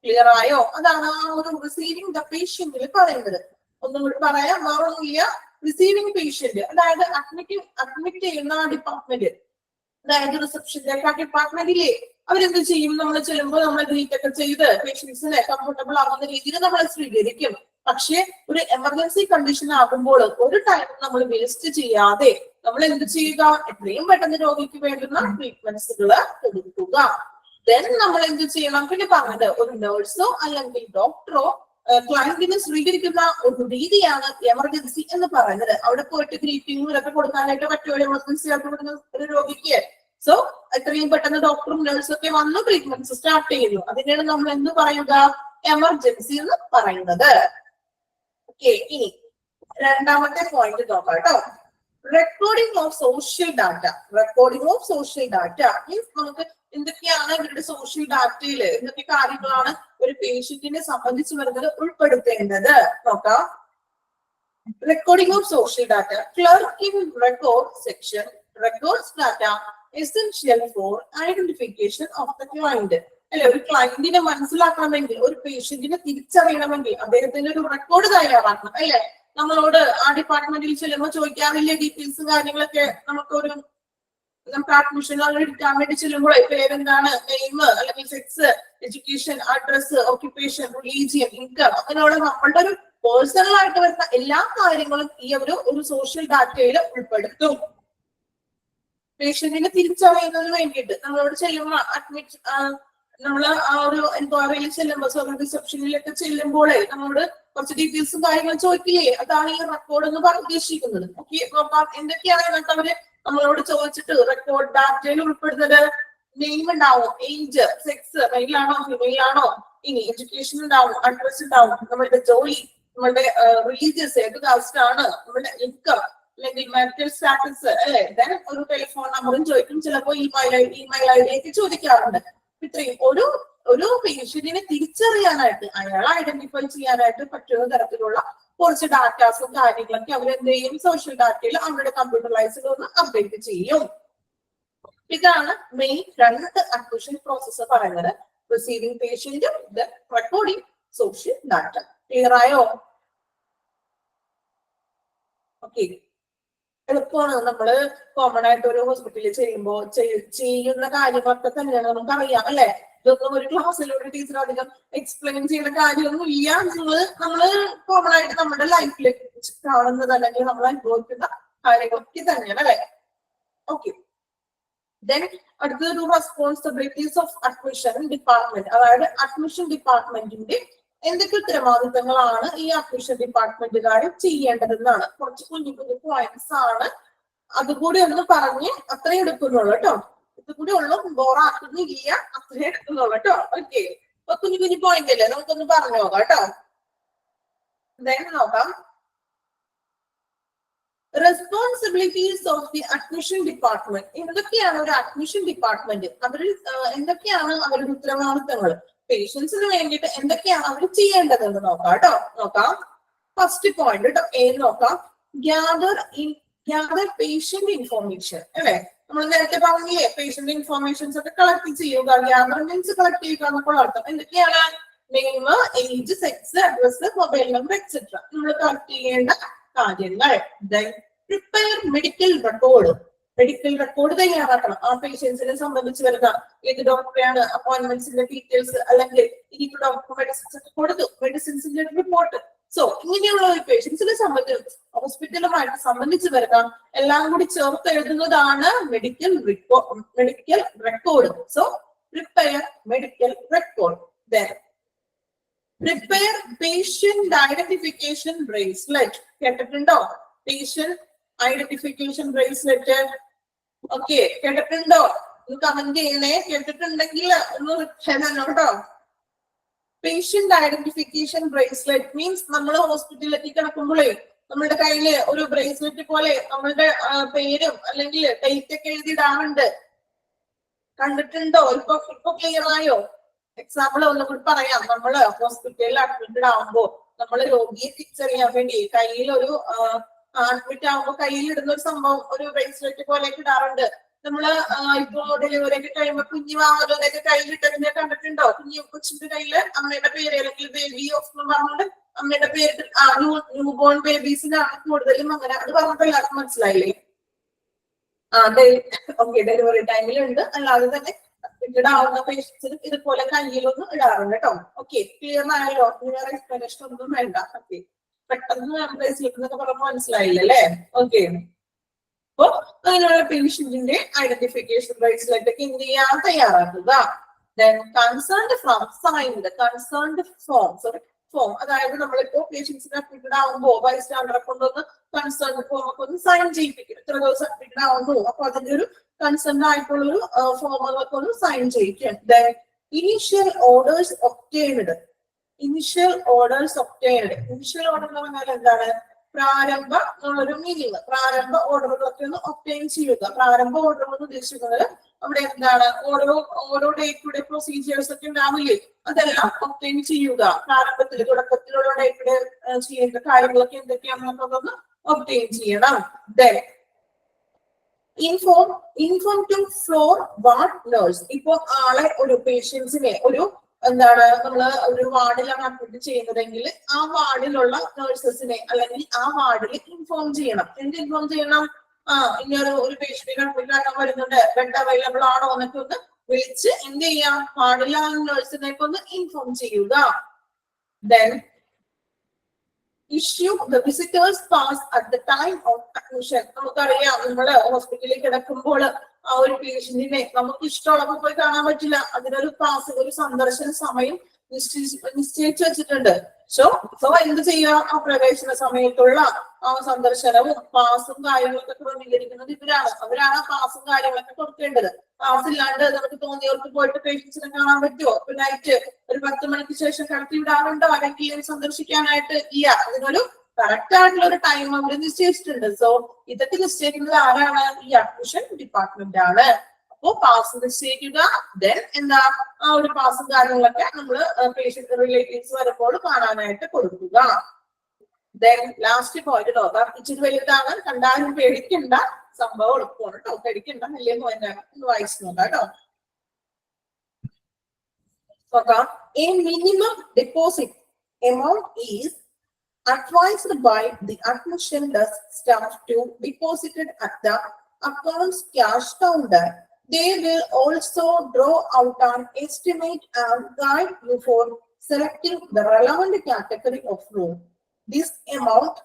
ക്ലിയർ ആയോ? അതാണ് ആ ഒരു റിസീവിംഗ് ദ പേഷ്യന്റിൽ പറയുന്നത്. ഒന്നും കൂടി പറയാം, വേറൊന്നുമില്ല. റിസീവിംഗ് പേഷ്യന്റ് അതായത് അഡ്മിറ്റ് ചെയ്യുന്ന ഡിപ്പാർട്ട്മെന്റ്, അതായത് റിസപ്ഷന്റെ ഡിപ്പാർട്ട്മെന്റിലെ അവരെന്ത് ചെയ്യും? നമ്മൾ ചെല്ലുമ്പോൾ നമ്മൾ ഗ്രീറ്റ് ഒക്കെ ചെയ്ത് പേഷ്യൻസിനെ കംഫർട്ടബിൾ ആകുന്ന രീതിയിൽ നമ്മളെ സ്വീകരിക്കും. പക്ഷെ ഒരു എമർജൻസി കണ്ടീഷൻ ആകുമ്പോൾ ഒരു ടൈം നമ്മൾ വേസ്റ്റ് ചെയ്യാതെ നമ്മൾ എന്ത് ചെയ്യുക? എത്രയും പെട്ടെന്ന് രോഗിക്ക് വേണ്ടുന്ന ട്രീറ്റ്മെന്റ്സുകൾ കൊടുക്കുക. ദെൻ നമ്മൾ എന്ത് ചെയ്യണം? പിന്നെ പറഞ്ഞത് ഒരു നേഴ്സോ അല്ലെങ്കിൽ ഡോക്ടറോ ക്ലയന്റിന് സ്വീകരിക്കുന്ന ഒരു രീതിയാണ് എമർജൻസി എന്ന് പറയുന്നത്. അവിടെ പോയിട്ട് ഗ്രീറ്റിംഗ് ഇതൊക്കെ കൊടുക്കാനായിട്ട് പറ്റുമോ എമർജൻസി ആയിട്ട് കൊടുക്കുന്ന ഒരു രോഗിക്ക്? സോ എത്രയും പെട്ടെന്ന് ഡോക്ടറും നഴ്സും ഒക്കെ വന്ന് ട്രീറ്റ്മെന്റ്സ് സ്റ്റാർട്ട് ചെയ്യുന്നു. അതിനാണ് നമ്മൾ എന്ത് പറയുക? എമർജൻസി എന്ന് പറയുന്നത്. ഓക്കെ, ഇനി രണ്ടാമത്തെ പോയിന്റ് നോക്കാം കേട്ടോ. Recording of social data. Recording of social data means നമുക്ക് എന്തൊക്കെയാണ് ഇവരുടെ സോഷ്യൽ ഡാറ്റയിൽ എന്തൊക്കെ കാര്യങ്ങളാണ് ഒരു പേഷ്യന്റിനെ സംബന്ധിച്ച് വരുന്നത് ഉൾപ്പെടുത്തേണ്ടത് നോക്കാം. Recording of social data. Clerking record section records data essential for identification of the client. അല്ലെ, ഒരു ക്ലയന്റിനെ മനസ്സിലാക്കണമെങ്കിൽ, ഒരു പേഷ്യന്റിനെ തിരിച്ചറിയണമെങ്കിൽ അദ്ദേഹത്തിന്റെ ഒരു റെക്കോർഡ് തയ്യാറാക്കണം. അല്ലെ, നമ്മളോട് ആ ഡിപ്പാർട്ട്മെന്റിൽ ചെല്ലുമ്പോൾ ചോദിക്കാറില്ലേ ഡീറ്റെയിൽസ് കാര്യങ്ങളൊക്കെ? നമുക്കൊരു നമുക്ക് അഡ്മിഷൻ എടുക്കാൻ വേണ്ടി ചെല്ലുമ്പോൾ പേരെന്താണ്, നെയിം അല്ലെങ്കിൽ sex, education, address, occupation, religion, income, അങ്ങനെയുള്ള നമ്മളുടെ ഒരു പേഴ്സണൽ ആയിട്ട് വരുന്ന എല്ലാ കാര്യങ്ങളും ഈ ഒരു സോഷ്യൽ ഡാറ്റയിൽ ഉൾപ്പെടുത്തും. പേഷ്യന്റിനെ തിരിച്ചറിയുന്നതിന് വേണ്ടിയിട്ട് നമ്മളോട് ചെല്ലുമ്പോൾ അഡ്മിറ്റ് നമ്മൾ ആ ഒരു എൻക്വയറിയിൽ ചെല്ലുമ്പോൾ റിസപ്ഷനിലൊക്കെ ചെല്ലുമ്പോൾ നമ്മളോട് കുറച്ച് ഡീറ്റെയിൽസും കാര്യങ്ങളും ചോദിക്കില്ലേ? അതാണ് ഈ റെക്കോർഡ് എന്ന് ഉദ്ദേശിക്കുന്നത്. ഓക്കെ, എന്തൊക്കെയാണ് എന്നൊക്കെ അവര് നമ്മളോട് ചോദിച്ചിട്ട് റെക്കോർഡ് ഡാറ്റയിൽ ഉൾപ്പെടുന്നത്. നെയിം ഉണ്ടാവും, ഏജ്, സെക്സ്, മെയിൽ ആണോ ഫിമെയിൽ ആണോ, ഇനി എഡ്യൂക്കേഷൻ ഉണ്ടാവും, അഡ്രസ് ഉണ്ടാവും, നമ്മളുടെ ജോലി, നമ്മളുടെ റിലീജിയസ് ഏത് കാസ്റ്റ് ആണ്, നമ്മളുടെ ഇൻകം അല്ലെങ്കിൽ മെന്റൽ സ്റ്റാറ്റസ്, അല്ലെ, ദെൻ ഒരു ടെലിഫോൺ നമ്പറും ചോദിക്കും, ചിലപ്പോൾ ഇമെയിൽ ഐ ഡി ഒക്കെ ചോദിക്കാറുണ്ട്. ഇത്രയും ഒരു പേഷ്യന്റിനെ തിരിച്ചറിയാനായിട്ട്, അയാളെ ഐഡന്റിഫൈ ചെയ്യാനായിട്ട് പറ്റുന്ന തരത്തിലുള്ള കുറച്ച് ഡാറ്റാസും കാര്യങ്ങളൊക്കെ അവരെന്ത് ചെയ്യും? സോഷ്യൽ ഡാറ്റയിൽ അവരുടെ കമ്പ്യൂട്ടറൈസ്ഡ് ഒന്ന് അപ്ഡേറ്റ് ചെയ്യും. ഇതാണ് മെയിൻ രണ്ട് അഡ്മിഷൻ പ്രോസസ്സ് പറയുന്നത്. റിസീവിംഗ് പേഷ്യന്റും റെക്കോർഡിംഗ് സോഷ്യൽ ഡാറ്റ. ക്ലിയർ ആയോ? ഓക്കെ, എളുപ്പമാണ്. നമ്മള് കോമൺ ആയിട്ട് ഒരു ഹോസ്പിറ്റലിൽ ചെയ്യുമ്പോൾ ചെയ്യുന്ന കാര്യങ്ങളൊക്കെ തന്നെയാണ് നമുക്കറിയാം, അല്ലെ? ഇതൊന്നും ഒരു ക്ലാസ്സിലൂടെ ടീച്ചർ അധികം എക്സ്പ്ലെയിൻ ചെയ്യുന്ന കാര്യമൊന്നും ഇല്ല. നമ്മള് കോമൺ ആയിട്ട് നമ്മുടെ ലൈഫിൽ കാണുന്നത് അല്ലെങ്കിൽ നമ്മൾ അനുഭവിക്കുന്ന കാര്യങ്ങളൊക്കെ തന്നെയാണ്, അല്ലെ? ഓക്കെ, ദെൻ അടുത്തൊരു റെസ്പോൺസിബിലിറ്റീസ് ഓഫ് അഡ്മിഷൻ ഡിപ്പാർട്ട്മെന്റ്. അതായത് അഡ്മിഷൻ ഡിപ്പാർട്ട്മെന്റിന്റെ എന്തൊക്കെ ഉത്തരവാദിത്തങ്ങളാണ് ഈ അഡ്മിഷൻ ഡിപ്പാർട്ട്മെന്റുകാർ ചെയ്യേണ്ടതെന്നാണ്. കുറച്ച് കുഞ്ഞു കുഞ്ഞു പോയിന്റ്സ് ആണ്, അതുകൂടി ഒന്ന് പറഞ്ഞ് അത്രേ എടുക്കുന്നുള്ളൂ കേട്ടോ. ഇതുകൂടി ഉള്ളു, ബോറാക്കുന്നില്ല, അത്രേ എടുക്കുന്നുള്ളൂ കേട്ടോ. ഓക്കെ, അപ്പൊ കുഞ്ഞു കുഞ്ഞു പോയിന്റ് അല്ലേ, നമുക്കൊന്ന് പറഞ്ഞു നോക്കാം കേട്ടോ. നോക്കാം. Responsibilities of the admission department. എന്തൊക്കെയാണ് ഒരു അഡ്മിഷൻ ഡിപ്പാർട്ട്മെന്റ്, അവര് എന്തൊക്കെയാണ് അവരുടെ ഉത്തരവാദിത്തങ്ങൾ, പേഷ്യൻസിന് വേണ്ടിയിട്ട് എന്തൊക്കെയാണ് അവർ ചെയ്യേണ്ടതെന്ന് നോക്കാം കേട്ടോ. നോക്കാം, ഫസ്റ്റ് പോയിന്റ് കേട്ടോ, നോക്കാം. ഗ്യാദർ പേഷ്യന്റ് ഇൻഫോർമേഷൻ, അല്ലെ? നമ്മൾ നേരത്തെ പറഞ്ഞില്ലേ പേഷ്യന്റ് ഇൻഫോർമേഷൻസ് ഒക്കെ കളക്ട് ചെയ്യുക. ഗ്യാദർ മീൻസ് കളക്ട് ചെയ്യുക എന്നൊക്കെ അർത്ഥം. എന്തൊക്കെയാണ്? Name, age, sex, address, mobile number etcetera നമ്മൾ കളക്ട് ചെയ്യേണ്ട കാര്യങ്ങൾ. Prepare medical record. Medical record തയ്യാറാക്കണം. ആ പേഷ്യൻസിനെ സംബന്ധിച്ച് വരുന്ന ഏത് ഡോക്ടറെയാണ്, അപ്പോയിന്റ്മെന്റ്സിന്റെ ഡീറ്റെയിൽസ്, അല്ലെങ്കിൽ ഇനിയിപ്പോ ഡോക്ടർ മെഡിസിൻസ് ഒക്കെ കൊടുത്തു, മെഡിസിൻസിന്റെ റിപ്പോർട്ട്. സോ ഇങ്ങനെയുള്ള ഒരു പേഷ്യൻസിനെ സംബന്ധിച്ച് ഹോസ്പിറ്റലുമായിട്ട് സംബന്ധിച്ച് വരുന്ന എല്ലാം കൂടി ചേർത്ത് എഴുതുന്നതാണ് medical record. So prepare medical record. Prepare patient identification bracelet. കേട്ടിട്ടുണ്ടോ? Patient identification bracelet. ഓക്കെ, കേട്ടിട്ടുണ്ടോ? ഒന്ന് കമന്റ് ചെയ്യണേ. കേട്ടിട്ടുണ്ടെങ്കിൽ ഒന്ന് കേട്ടോ. പേഷ്യന്റ് ഐഡന്റിഫിക്കേഷൻ ബ്രേസ്ലെറ്റ് മീൻസ് നമ്മൾ ഹോസ്പിറ്റലിലേക്ക് കിടക്കുമ്പോഴേ നമ്മളുടെ കയ്യില് ഒരു ബ്രേസ്ലെറ്റ് പോലെ നമ്മളുടെ പേരും അല്ലെങ്കിൽ ഡേറ്റ് ഒക്കെ എഴുതിയിടാറുണ്ട്. കണ്ടിട്ടുണ്ടോ? ഇപ്പൊ ക്ലിയർ ആയോ? എക്സാമ്പിൾ ഒന്നും കൂടി പറയാം. നമ്മള് ഹോസ്പിറ്റലിൽ അഡ്മിറ്റഡ് ആവുമ്പോ നമ്മള് രോഗിയെ തിരിച്ചറിയാൻ വേണ്ടി കയ്യിൽ ഒരു അഡ്മിറ്റ് ആവുമ്പോ കയ്യിൽ ഇടുന്ന ഒരു സംഭവം, ഒരു ബ്രേസ്ലെറ്റ് പോലെ ഇടാറുണ്ട്. നമ്മള് ഇപ്പൊ ഡെലിവറി ഒക്കെ കഴിയുമ്പോ കുഞ്ഞുമാവലൊക്കെ കയ്യിലിട്ടതിനെ കണ്ടിട്ടുണ്ടോ? കൊച്ചിന്റെ കയ്യില് അമ്മയുടെ പേര് അല്ലെങ്കിൽ ബേബി ഓഫ് എന്ന് പറഞ്ഞിട്ട് അമ്മയുടെ പേര് ന്യൂ ബോൺ ബേബീസിനാണ് കൂടുതലും അങ്ങനെ. അത് പറഞ്ഞപ്പോ എല്ലാവർക്കും മനസ്സിലായില്ലേ? ഓക്കെ, ഡെലിവറി ടൈമിലുണ്ട്, അല്ലാതെ തന്നെ ആവുന്ന പേഷ്യൻസിന് ഇതുപോലെ കയ്യിലൊന്നും ഇടാറുണ്ട് കേട്ടോ. ഓക്കെ, ക്ലിയർ ആയല്ലോ? ക്ലിയർ എക്സ്പ്ലനേഷൻ ഒന്നും വേണ്ട. ഓക്കെ, പെട്ടെന്ന് ബ്രേസ്ലെറ്റ് പറഞ്ഞപ്പോ മനസ്സിലായില്ലേ? ഓക്കെ, അപ്പൊ അങ്ങനെയുള്ള പേഷ്യന്റിന്റെ ഐഡന്റിഫിക്കേഷൻ ബ്രേസ്ലെറ്റ് ഒക്കെ എന്ത് ചെയ്യാൻ തയ്യാറാക്കുക. Then concerned form signed, concerned form, sorry, form, അതായത് നമ്മളിപ്പോ പേഷ്യൻസിന് അഡ്മിറ്റഡ് ആവുമ്പോൾ ബൈസ്റ്റാൻഡറെ കൊണ്ടൊന്ന് കൺസേൺ ഫോം ഒക്കെ ഒന്ന് സൈൻ ചെയ്യിപ്പിക്കും. ഇത്ര ദിവസം അഡ്മിറ്റഡ് ആവുന്നു, അപ്പൊ അതിന്റെ ഒരു കൺസേൺ ആയിട്ടുള്ള ഒരു ഫോമുകളൊക്കെ ഒന്ന് sign ചെയ്യിക്കും. Initial orders obtained. Initial orders obtained. Initial order എന്ന് പറഞ്ഞാൽ എന്താണ്? പ്രാരംഭ എന്നുള്ളൊരു മീനിങ്. പ്രാരംഭ ഓർഡറുകളൊക്കെ ഒന്ന് ഒബ്റ്റെയിൻ ചെയ്യുക. പ്രാരംഭ ഓർഡർ എന്ന് ഉദ്ദേശിക്കുന്നത് അവിടെ എന്താണ്? ഓരോ ഡേ ടു ഡേ പ്രൊസീജിയേഴ്സ് ഒക്കെ ഉണ്ടാവില്ലേ, അതെല്ലാം ഒബ്റ്റെയിൻ ചെയ്യുക. പ്രാരംഭത്തിൽ തുടക്കത്തിലുള്ള ഡേ ടു ഡേ ചെയ്യേണ്ട കാര്യങ്ങളൊക്കെ എന്തൊക്കെയാണെന്നൊക്കെ ഒബ്റ്റെയിൻ ചെയ്യണം. Then inform to floor ward nurse. ഇപ്പൊ ആളെ ഒരു പേഷ്യൻസിനെ ഒരു എന്താണ് നമ്മള് ഒരു വാർഡിലാണ് അഡ്മിറ്റ് ചെയ്യുന്നതെങ്കിൽ ആ വാർഡിലുള്ള നഴ്സസിനെ അല്ലെങ്കിൽ ആ വാർഡിൽ ഇൻഫോം ചെയ്യണം. എന്ത് ഇൻഫോം ചെയ്യണം? ഇങ്ങനൊരു പേഷ്യന്റിനെ അഡ്മിറ്റ് ആക്കാൻ വരുന്നുണ്ട്, ബെഡ് അവൈലബിൾ ആണോ എന്നൊക്കെ ഒന്ന് വിളിച്ച് എന്ത് ചെയ്യാം? വാർഡിലെ ആ നഴ്സിനെയൊക്കെ ഒന്ന് ഇൻഫോം ചെയ്യുക. Then issue the visitors pass at the time of admission. നമുക്കറിയാം, നമ്മള് ഹോസ്പിറ്റലിൽ കിടക്കുമ്പോൾ ആ ഒരു പേഷ്യന്റിനെ നമുക്ക് ഇഷ്ടമുള്ളപ്പോൾ പോയി കാണാൻ പറ്റില്ല. അതിനൊരു പാസ്, ഒരു സന്ദർശന സമയം നിശ്ചയിച്ചു വെച്ചിട്ടുണ്ട്. സോ എന്ത് ചെയ്യുക? ആ പ്രവേശന സമയത്തുള്ള ആ സന്ദർശനവും പാസും കാര്യങ്ങളൊക്കെ ക്രമീകരിക്കുന്നത് അവരാണ് പാസും കാര്യങ്ങളൊക്കെ കൊടുക്കേണ്ടത്. പാസ് ഇല്ലാണ്ട് നമുക്ക് തോന്നിയവർക്ക് പോയിട്ട് പേഷ്യൻസിനെ കാണാൻ പറ്റുമോ? ഇപ്പൊ നൈറ്റ് ഒരു 10 മണിക്ക് ശേഷം കടത്തി വിടാറുണ്ടോ ആരെങ്കിലും സന്ദർശിക്കാനായിട്ട്? ഇല്ല. അതിനൊരു കറക്റ്റ് ആയിട്ടുള്ള ഒരു ടൈം അവർ നിശ്ചയിച്ചിട്ടുണ്ട്. സോ ഇതൊക്കെ നിശ്ചയിക്കുന്നത് ആരാണ്? ഈ അഡ്മിഷൻ ഡിപ്പാർട്ട്മെന്റ് ആണ്. അപ്പോ പാസ് നിശ്ചയിക്കുക. ദെൻ എന്താ? ആ ഒരു പാസും കാര്യങ്ങളൊക്കെ നമ്മള് പേഷ്യന്റ് റിലേറ്റീവ്സ് വരുമ്പോൾ കാണാനായിട്ട് കൊടുക്കുക. ദെൻ ലാസ്റ്റ് പോയിന്റ് നോക്കാം. ഇച്ചിരി വലുതാണ്, കണ്ടാലും പേടിക്കണ്ട, സംഭവം എളുപ്പമാണ് കേട്ടോ. പേടിക്കണ്ട, വലിയ പോയിന്റ് ആണ്. ഒന്ന് വായിച്ചു നോക്കാം കേട്ടോ. നോക്കാം. A minimum deposit amount is advised by the admission desk staff to deposit it at the account's cash counter. They will also draw out an estimate and guide you for selecting the relevant category of room. This amount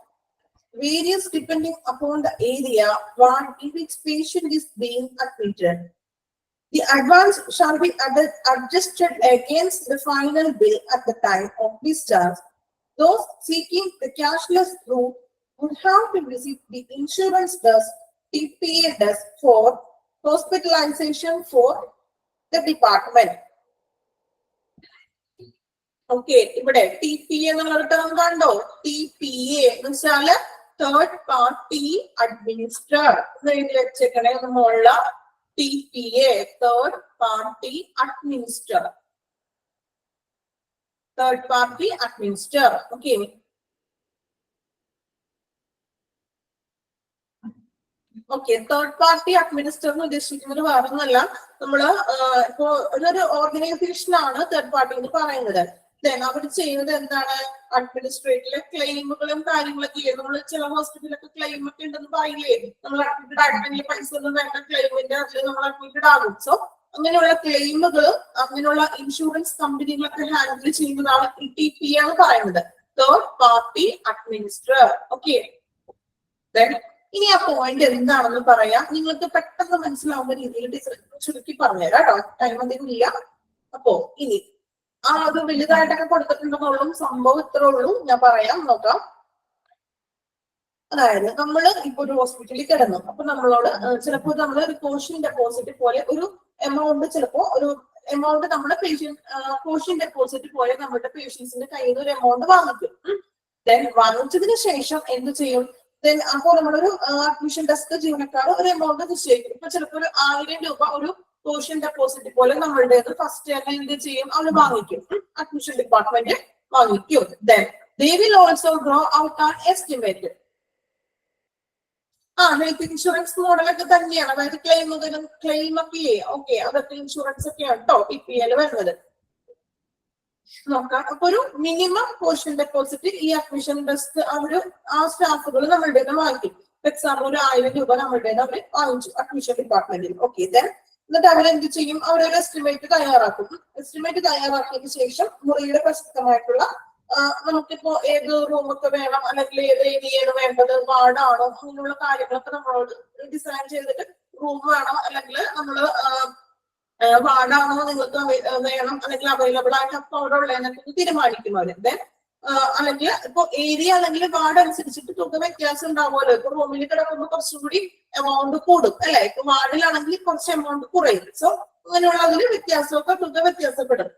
varies depending upon the area ward in which patient is being admitted. The advance shall be adjusted against the final bill at the time of discharge. Those seeking the cashless route would have to visit the insurance desk, TPA desk for hospitalization for the department. Okay, ഇവിടെ TPA എന്നുള്ള term കണ്ടോ? TPA എന്ന് വെച്ചാല് third party administrator. എഴുതി വെച്ചേക്കണേ നമ്മളുള്ള TPA, third party administrator. Third party administrator. Okay. Third party administrator എന്ന് ഉദ്ദേശിക്കുന്നത് വേറൊന്നുമല്ല, നമ്മള് ഇപ്പോ ഒരു ഓർഗനൈസേഷൻ ആണ് തേർഡ് പാർട്ടി എന്ന് പറയുന്നത്. ദെൻ അവർ ചെയ്യുന്നത് എന്താണ്? അഡ്മിനിസ്ട്രേറ്റീവിലെ ക്ലെയിമുകളും കാര്യങ്ങളൊക്കെ നമ്മൾ ചില ഹോസ്പിറ്റലൊക്കെ ക്ലെയിം ഒക്കെ ഉണ്ടെന്ന് പറയില്ലേ, നമ്മൾ അഡ്മിറ്റഡ് ആയിട്ടുണ്ടെങ്കിൽ പൈസ ഒന്നും വേണ്ട, ക്ലെയിമിന്റെ അതിൽ നമ്മൾ അഡ്മിറ്റഡ് ആകും. സോ അങ്ങനെയുള്ള ക്ലെയിമുകൾ, അങ്ങനെയുള്ള ഇൻഷുറൻസ് കമ്പനികളൊക്കെ ഹാൻഡിൽ ചെയ്യുന്നതാണ് TPA എന്ന് പറയുന്നത്, തേർഡ് പാർട്ടി അഡ്മിനിസ്ട്രേറ്റർ. ഓക്കെ. ഇനി ആ പോയിന്റ് എന്താണെന്ന് പറയാം, നിങ്ങൾക്ക് പെട്ടെന്ന് മനസ്സിലാവുന്ന രീതിയിൽ ചുരുക്കി പറഞ്ഞുതരാം കേട്ടോ. ടൈം അധികം ഇല്ല. അപ്പോ ഇനി അത് വലുതായിട്ടൊക്കെ കൊടുത്തിട്ടുണ്ടെന്നുള്ളൂ, സംഭവം ഇത്രേ ഉള്ളൂ. ഞാൻ പറയാം, നോക്കാം. അതായത് നമ്മള് ഇപ്പൊ ഒരു ഹോസ്പിറ്റലിൽ കിടന്നു, അപ്പൊ നമ്മളോട് ചിലപ്പോൾ നമ്മൾ ഒരു കോഷ്യൻ ഡെപ്പോസിറ്റ് പോലെ ഒരു എമൗണ്ട്, ചിലപ്പോ ഒരു എമൗണ്ട് നമ്മുടെ കോഷ്യൻ ഡെപ്പോസിറ്റ് പോലെ നമ്മുടെ പേഷ്യൻസിന്റെ കയ്യിൽ നിന്ന് ഒരു എമൗണ്ട് വാങ്ങിക്കും. ദെൻ വാങ്ങിച്ചതിന് ശേഷം എന്ത് ചെയ്യും? ദെൻ അപ്പോൾ നമ്മളൊരു അഡ്മിഷൻ ഡെസ്ക് ജീവനക്കാർ ഒരു എമൗണ്ട് നിശ്ചയിക്കും. ഇപ്പൊ ചിലപ്പോൾ ഒരു 1000 രൂപ ഒരു കോഷ്യൻ ഡെപ്പോസിറ്റ് പോലെ നമ്മളുടെ ഫസ്റ്റ് തന്നെ എന്ത് ചെയ്യും? അവർ വാങ്ങിക്കും, അഡ്മിഷൻ ഡിപ്പാർട്ട്മെന്റ് വാങ്ങിക്കും. Then they will also draw out an estimate. Health insurance മോഡലൊക്കെ തന്നെയാണ്, അതായത് ക്ലെയിം ഒക്കെ ഇല്ലേ? ഓക്കെ, അതൊക്കെ ഇൻഷുറൻസ് ഒക്കെയാണ് കേട്ടോ TPA വരുന്നത്. നോക്കാം. അപ്പൊ ഒരു മിനിമം പോർഷൻ ഡെപ്പോസിറ്റ് ഈ അഡ്മിഷൻ ഡെസ്ക് ആ സ്റ്റാഫുകൾ നമ്മളുടെ വാങ്ങിക്കും. എക്സാമ്പിൾ ഒരു 1000 രൂപ നമ്മളുടെ അവര് വാങ്ങിച്ചു അഡ്മിഷൻ ഡിപ്പാർട്ട്മെന്റിൽ. ഓക്കെ. ദെൻ എന്നിട്ട് അവരെന്ത് ചെയ്യും? അവരൊരു എസ്റ്റിമേറ്റ് തയ്യാറാക്കും. എസ്റ്റിമേറ്റ് തയ്യാറാക്കിയതിനു ശേഷം മുറിയുടെ പ്രസക്തമായിട്ടുള്ള നമുക്കിപ്പോ ഏത് റൂമൊക്കെ വേണം, അല്ലെങ്കിൽ ഏത് ഏരിയയാണ് വേണ്ടത്, വാർഡാണോ, അങ്ങനെയുള്ള കാര്യങ്ങളൊക്കെ നമ്മളോട് ഡിസൈൻ ചെയ്തിട്ട് റൂം വേണം, അല്ലെങ്കിൽ നമ്മള് വാർഡാണോ നിങ്ങൾക്ക് വേണം, അല്ലെങ്കിൽ അവൈലബിൾ ആയിട്ട് അപ്പൊ അവിടെ ഉള്ളതിനൊക്കെ തീരുമാനിക്കും അവര്. ദെൻ അല്ലെങ്കിൽ ഇപ്പൊ ഏരിയ അല്ലെങ്കിൽ വാർഡ് അനുസരിച്ചിട്ട് തുക വ്യത്യാസം ഉണ്ടാവുമല്ലോ. ഇപ്പൊ റൂമിൽ കിടക്കുമ്പോൾ കുറച്ചും കൂടി എമൗണ്ട് കൂടും അല്ലെ, ഇപ്പൊ വാർഡിലാണെങ്കിൽ കുറച്ച് എമൗണ്ട് കുറയും. സോ അങ്ങനെയുള്ളതിൽ വ്യത്യാസമൊക്കെ തുക വ്യത്യാസപ്പെടും.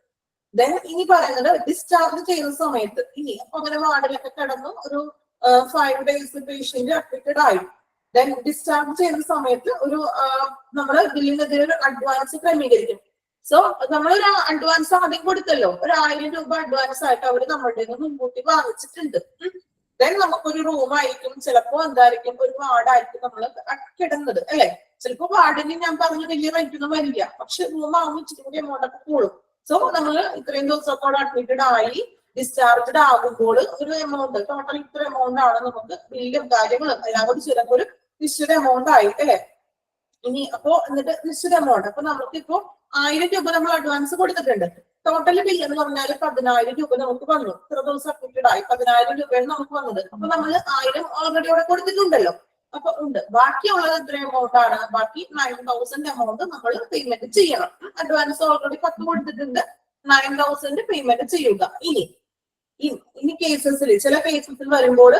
ദെൻ ഇനി പറയുന്നത് ഡിസ്ചാർജ് ചെയ്യുന്ന സമയത്ത് ഇനി അപ്പൊ അങ്ങനെ വാർഡിലൊക്കെ കിടന്നു ഒരു 5 days പേഷ്യന്റ് അഡ്മിറ്റഡ് ആയി. ദെൻ ഡിസ്ചാർജ് ചെയ്യുന്ന സമയത്ത് ഒരു നമ്മള് ബില്ലിനെതിരെ ഒരു അഡ്വാൻസ് ക്രമീകരിക്കും. സോ നമ്മളൊരു അഡ്വാൻസ് ആദ്യം കൊടുത്തല്ലോ, ഒരു 1000 രൂപ അഡ്വാൻസ് ആയിട്ട് അവർ നമ്മളുടെ മുൻകൂട്ടി വാങ്ങിച്ചിട്ടുണ്ട്. ദെൻ നമുക്കൊരു റൂം ആയിരിക്കും, ചിലപ്പോ എന്തായിരിക്കും ഒരു വാർഡായിരിക്കും നമ്മൾ കിടന്നത് അല്ലെ. ചിലപ്പോ വാർഡിന് ഞാൻ പറഞ്ഞ വലിയ റേറ്റ് ഒന്നും വരില്ല, പക്ഷെ റൂം ആവുമ്പോൾ ഇച്ചിരി കൂടി എമൗണ്ട് ഒക്കെ കൂടും. സോ നമ്മൾ ഇത്രയും ദിവസത്തോടെ അഡ്മിറ്റഡ് ആയി ഡിസ്ചാർജ്ഡ് ആകുമ്പോൾ ഒരു എമൗണ്ട് ടോട്ടൽ ഇത്ര എമൗണ്ട് ആണ് നമുക്ക് ബില്ലും കാര്യങ്ങളും എല്ലാം കൂടി ചിലപ്പോൾ ഒരു നിശ്ചിത എമൗണ്ട് ആയി അല്ലെ. ഇനി അപ്പോ എന്നിട്ട് നിശ്ചിത എമൗണ്ട് അപ്പൊ നമുക്കിപ്പോ 1000 രൂപ നമ്മൾ അഡ്വാൻസ് കൊടുത്തിട്ടുണ്ട്. ടോട്ടൽ ബില്ല് എന്ന് പറഞ്ഞാൽ 10000 രൂപ നമുക്ക് വന്നു. ഇത്ര ദിവസം അഡ്മിറ്റഡ് ആയി 10000 രൂപയാണ് നമുക്ക് വന്നത്. അപ്പൊ നമ്മൾ 1000 ഓൾറെഡി അവിടെ കൊടുത്തിട്ടുണ്ടല്ലോ. അപ്പൊ ഉണ്ട് ബാക്കിയുള്ളത് എത്ര എമൗണ്ട് ആണ്, ബാക്കി 9000 എമൗണ്ട് നമ്മൾ പേയ്മെന്റ് ചെയ്യണം. അഡ്വാൻസ് ഓൾറെഡി 10 കൊടുത്തിട്ടുണ്ട്, 9000 പേയ്മെന്റ് ചെയ്യുക. ഇനി കേസസിൽ ചില കേസസിൽ വരുമ്പോൾ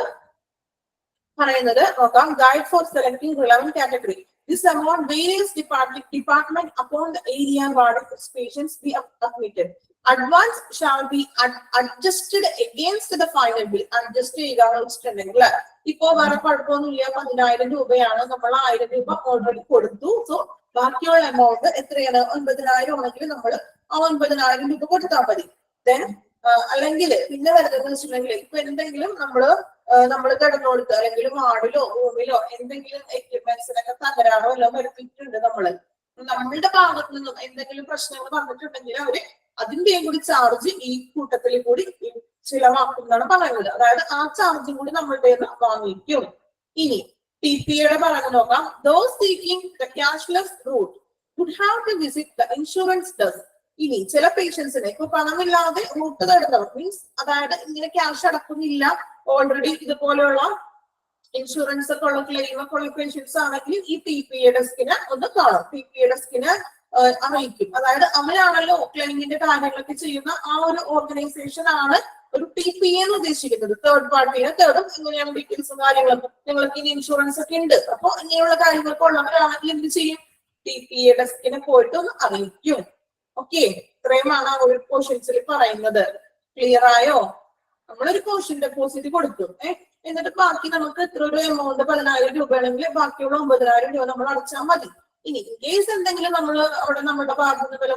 പറയുന്നത് നോക്കാം. Guide four selecting relevant category. This amount varies department upon the area and ward of patients be admitted. Advance shall be adjusted against the final bill. Adjust ചെയ്യുകയാണ് വെച്ചിട്ടുണ്ടെങ്കിൽ ഇപ്പോ വേറെ കുഴപ്പമൊന്നുമില്ല, 10000 രൂപയാണ്, നമ്മൾ 1000 രൂപ ഓൾറെഡി കൊടുത്തു. സോ ബാക്കിയുള്ള എമൗണ്ട് എത്രയാണ്, 9000 ആണെങ്കിൽ നമ്മൾ ആ 9000 രൂപ കൊടുത്താൽ മതി. ദെൻ അല്ലെങ്കിൽ പിന്നെ വരുന്നത് വെച്ചിട്ടുണ്ടെങ്കിൽ ഇപ്പൊ എന്തെങ്കിലും നമ്മൾ കിടന്നോടുത്ത് അല്ലെങ്കിൽ വാർഡിലോ റൂമിലോ എന്തെങ്കിലും എക്യുപ്മെന്റ്സിനൊക്കെ തകരാറോ എല്ലാം വരുത്തിയിട്ടുണ്ട്. നമ്മളുടെ ഭാഗത്തു നിന്നും എന്തെങ്കിലും പ്രശ്നങ്ങൾ വന്നിട്ടുണ്ടെങ്കിൽ അവര് അതിന്റെയും കൂടി ചാർജ് ഈ കൂട്ടത്തിൽ കൂടി ചിലവാക്കും എന്നാണ് പറയുന്നത്. അതായത് ആ ചാർജും കൂടി നമ്മളുടെ വാങ്ങിക്കും. ഇനി TPA പറഞ്ഞു നോക്കാം. Those seeking the cashless route would have to visit the insurance desk. ഇനി ചില പേഷ്യൻസിന് ഇപ്പൊ പണമില്ലാതെ റൂട്ട് തരുന്നവർ മീൻസ് അതായത് ഇങ്ങനെ ക്യാഷ് അടക്കുന്നില്ല, ഓൾറെഡി ഇതുപോലെയുള്ള ഇൻഷുറൻസ് ഒക്കെ ഉള്ള ക്ലെയിം ഒക്കെ ഉള്ള പേഷ്യൻസ് ആണെങ്കിൽ ഈ TPA ഡെസ്കിന് ഒന്ന് കാണും. TPA ഡെസ്കിന് അറിയിക്കും. അതായത് അവരാണല്ലോ ക്ലെയിമിന്റെ കാര്യങ്ങളൊക്കെ ചെയ്യുന്ന ആ ഒരു ഓർഗനൈസേഷൻ ആണ് ഒരു TPA എന്ന് ഉദ്ദേശിക്കുന്നത്. തേർഡ് പാർട്ടിനെ തേടും ഇങ്ങനെയാണ് ഡീറ്റെയിൽസും കാര്യങ്ങളൊക്കെ. നിങ്ങൾക്ക് ഇനി ഇൻഷുറൻസ് ഒക്കെ ഉണ്ട്, അപ്പൊ ഇങ്ങനെയുള്ള കാര്യങ്ങളൊക്കെ ഉള്ളവരാണെങ്കിൽ എന്ത് ചെയ്യും, TPA ഡെസ്കിനെ പോയിട്ട് ഒന്ന് അറിയിക്കും. ഓക്കെ, ഇത്രയുമാണ് ആ ഒരു പോർഷൻസിൽ പറയുന്നത്. ക്ലിയർ ആയോ? നമ്മളൊരു പോർഷൻ ഡെപ്പോസിറ്റ് കൊടുത്തു, എന്നിട്ട് ബാക്കി നമുക്ക് എത്ര ഒരു എമൗണ്ട് 10000 രൂപയാണെങ്കിൽ ബാക്കിയുള്ള 9000 രൂപ നമ്മൾ അടച്ചാൽ മതി. ഇനി ഇൻ കേസ് എന്തെങ്കിലും നമ്മൾ അവിടെ നമ്മുടെ ഭാഗത്ത് നിന്ന് വല്ല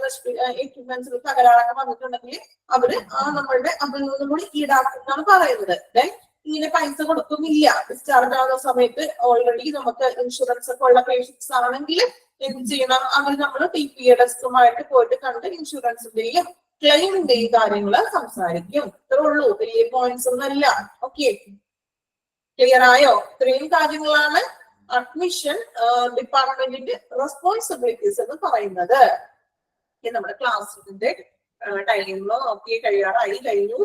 എക്യുപ്മെന്റ്സിൽ തകരാറൊക്കെ വന്നിട്ടുണ്ടെങ്കിൽ അവര് നമ്മളുടെ അതിൽ നിന്നും കൂടി ഈടാക്കും എന്നാണ് പറയുന്നത്. ദെൻ ഇങ്ങനെ പൈസ കൊടുക്കുന്നില്ല ഡിസ്ചാർജ് ആവുന്ന സമയത്ത് ഓൾറെഡി നമുക്ക് ഇൻഷുറൻസ് ഒക്കെ ഉള്ള പേഷ്യൻസ് ആണെങ്കിൽ എന്ത് ചെയ്യണം, അവർ നമ്മൾ TPA ഡെസ്കുമായിട്ട് പോയിട്ട് കണ്ട് ഇൻഷുറൻസിന്റെയും ക്ലെയിമിന്റെയും കാര്യങ്ങൾ സംസാരിക്കും. ഇത്രേ ഉള്ളൂ, വലിയ പോയിന്റ്സ് ഒന്നല്ല. ഓക്കെ, ക്ലിയർ ആയോ? ഇത്രയും കാര്യങ്ങളാണ് അഡ്മിഷൻ ഡിപ്പാർട്ട്മെന്റിന്റെ റെസ്പോൺസിബിലിറ്റീസ് എന്ന് പറയുന്നത്. നമ്മുടെ ക്ലാസ്സിന്റെ ടൈം ഒക്കെ കഴിഞ്ഞു.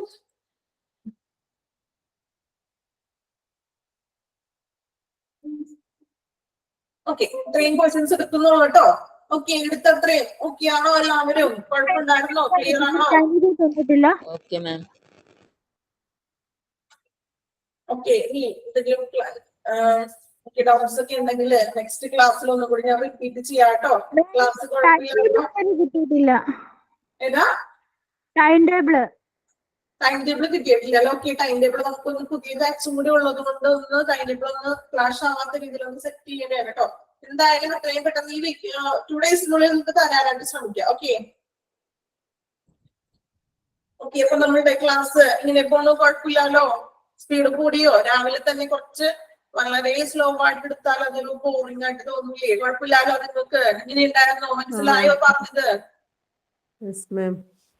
ഓക്കെ, ഇത്രയും ക്വസ്റ്റ്യൻസ് എടുക്കുന്നുള്ളൂ കേട്ടോ. ഓക്കെ, എടുത്തത്രയും ഓക്കെ ആണോ എല്ലാവരും? കുഴപ്പമുണ്ടായിരുന്നോ? ക്ലിയർ ആണോ? ഓക്കെ, ഇനി എന്തെങ്കിലും ഡൗട്ട്സ് ഒക്കെ ഉണ്ടെങ്കിൽ നെക്സ്റ്റ് ക്ലാസ്സിൽ ഒന്നും കൂടി ഞാൻ റിപ്പീറ്റ് ചെയ്യാം കേട്ടോ. ക്ലാസ് കിട്ടിയിട്ടില്ല. ഏതാ ടൈം ടേബിള് കിട്ടിയിട്ടില്ല. ഓക്കെ, ടൈം ടേബിൾ നമുക്കൊന്ന് പുതിയ ബാച്ചും കൂടി ഉള്ളത് കൊണ്ട് ഒന്ന് ടൈം ടേബിൾ ഒന്ന് ക്ലാഷ് ആവാത്ത രീതിയിൽ ഒന്ന് സെറ്റ് ചെയ്യേണ്ടതാണ് കേട്ടോ. എന്തായാലും എത്രയും പെട്ടെന്ന് ഈ 2 ഡേയ്സിനുള്ളിൽ നമുക്ക് തരാനായിട്ട് ശ്രമിക്കാം. ഓക്കെ, അപ്പൊ നമ്മളുടെ ക്ലാസ് ഇങ്ങനെ ഇപ്പൊ ഒന്നും കുഴപ്പമില്ലല്ലോ? സ്പീഡ് കൂടിയോ? രാവിലെ തന്നെ കുറച്ച് വളരെ സ്ലോ ആയിട്ട് എടുത്താൽ അതൊരു ബോറിംഗ് ആയിട്ട് തോന്നില്ലേ? കുഴപ്പമില്ലല്ലോ നിങ്ങൾക്ക്? ഇങ്ങനെ ഉണ്ടായിരുന്നോ? മനസ്സിലായോ പറഞ്ഞത്?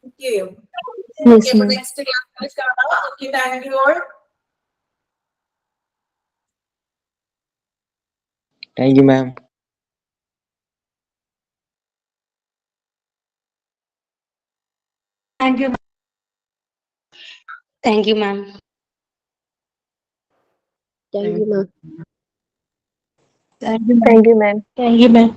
ഓക്കെ, നെക്സ്റ്റ് ക്ലാസ്സിൽ കാണാം. Okay, thank you all. Thank you, ma'am. Thank you. Thank you, ma'am. Thank you, ma'am. Thank you, ma'am. Thank you, ma'am.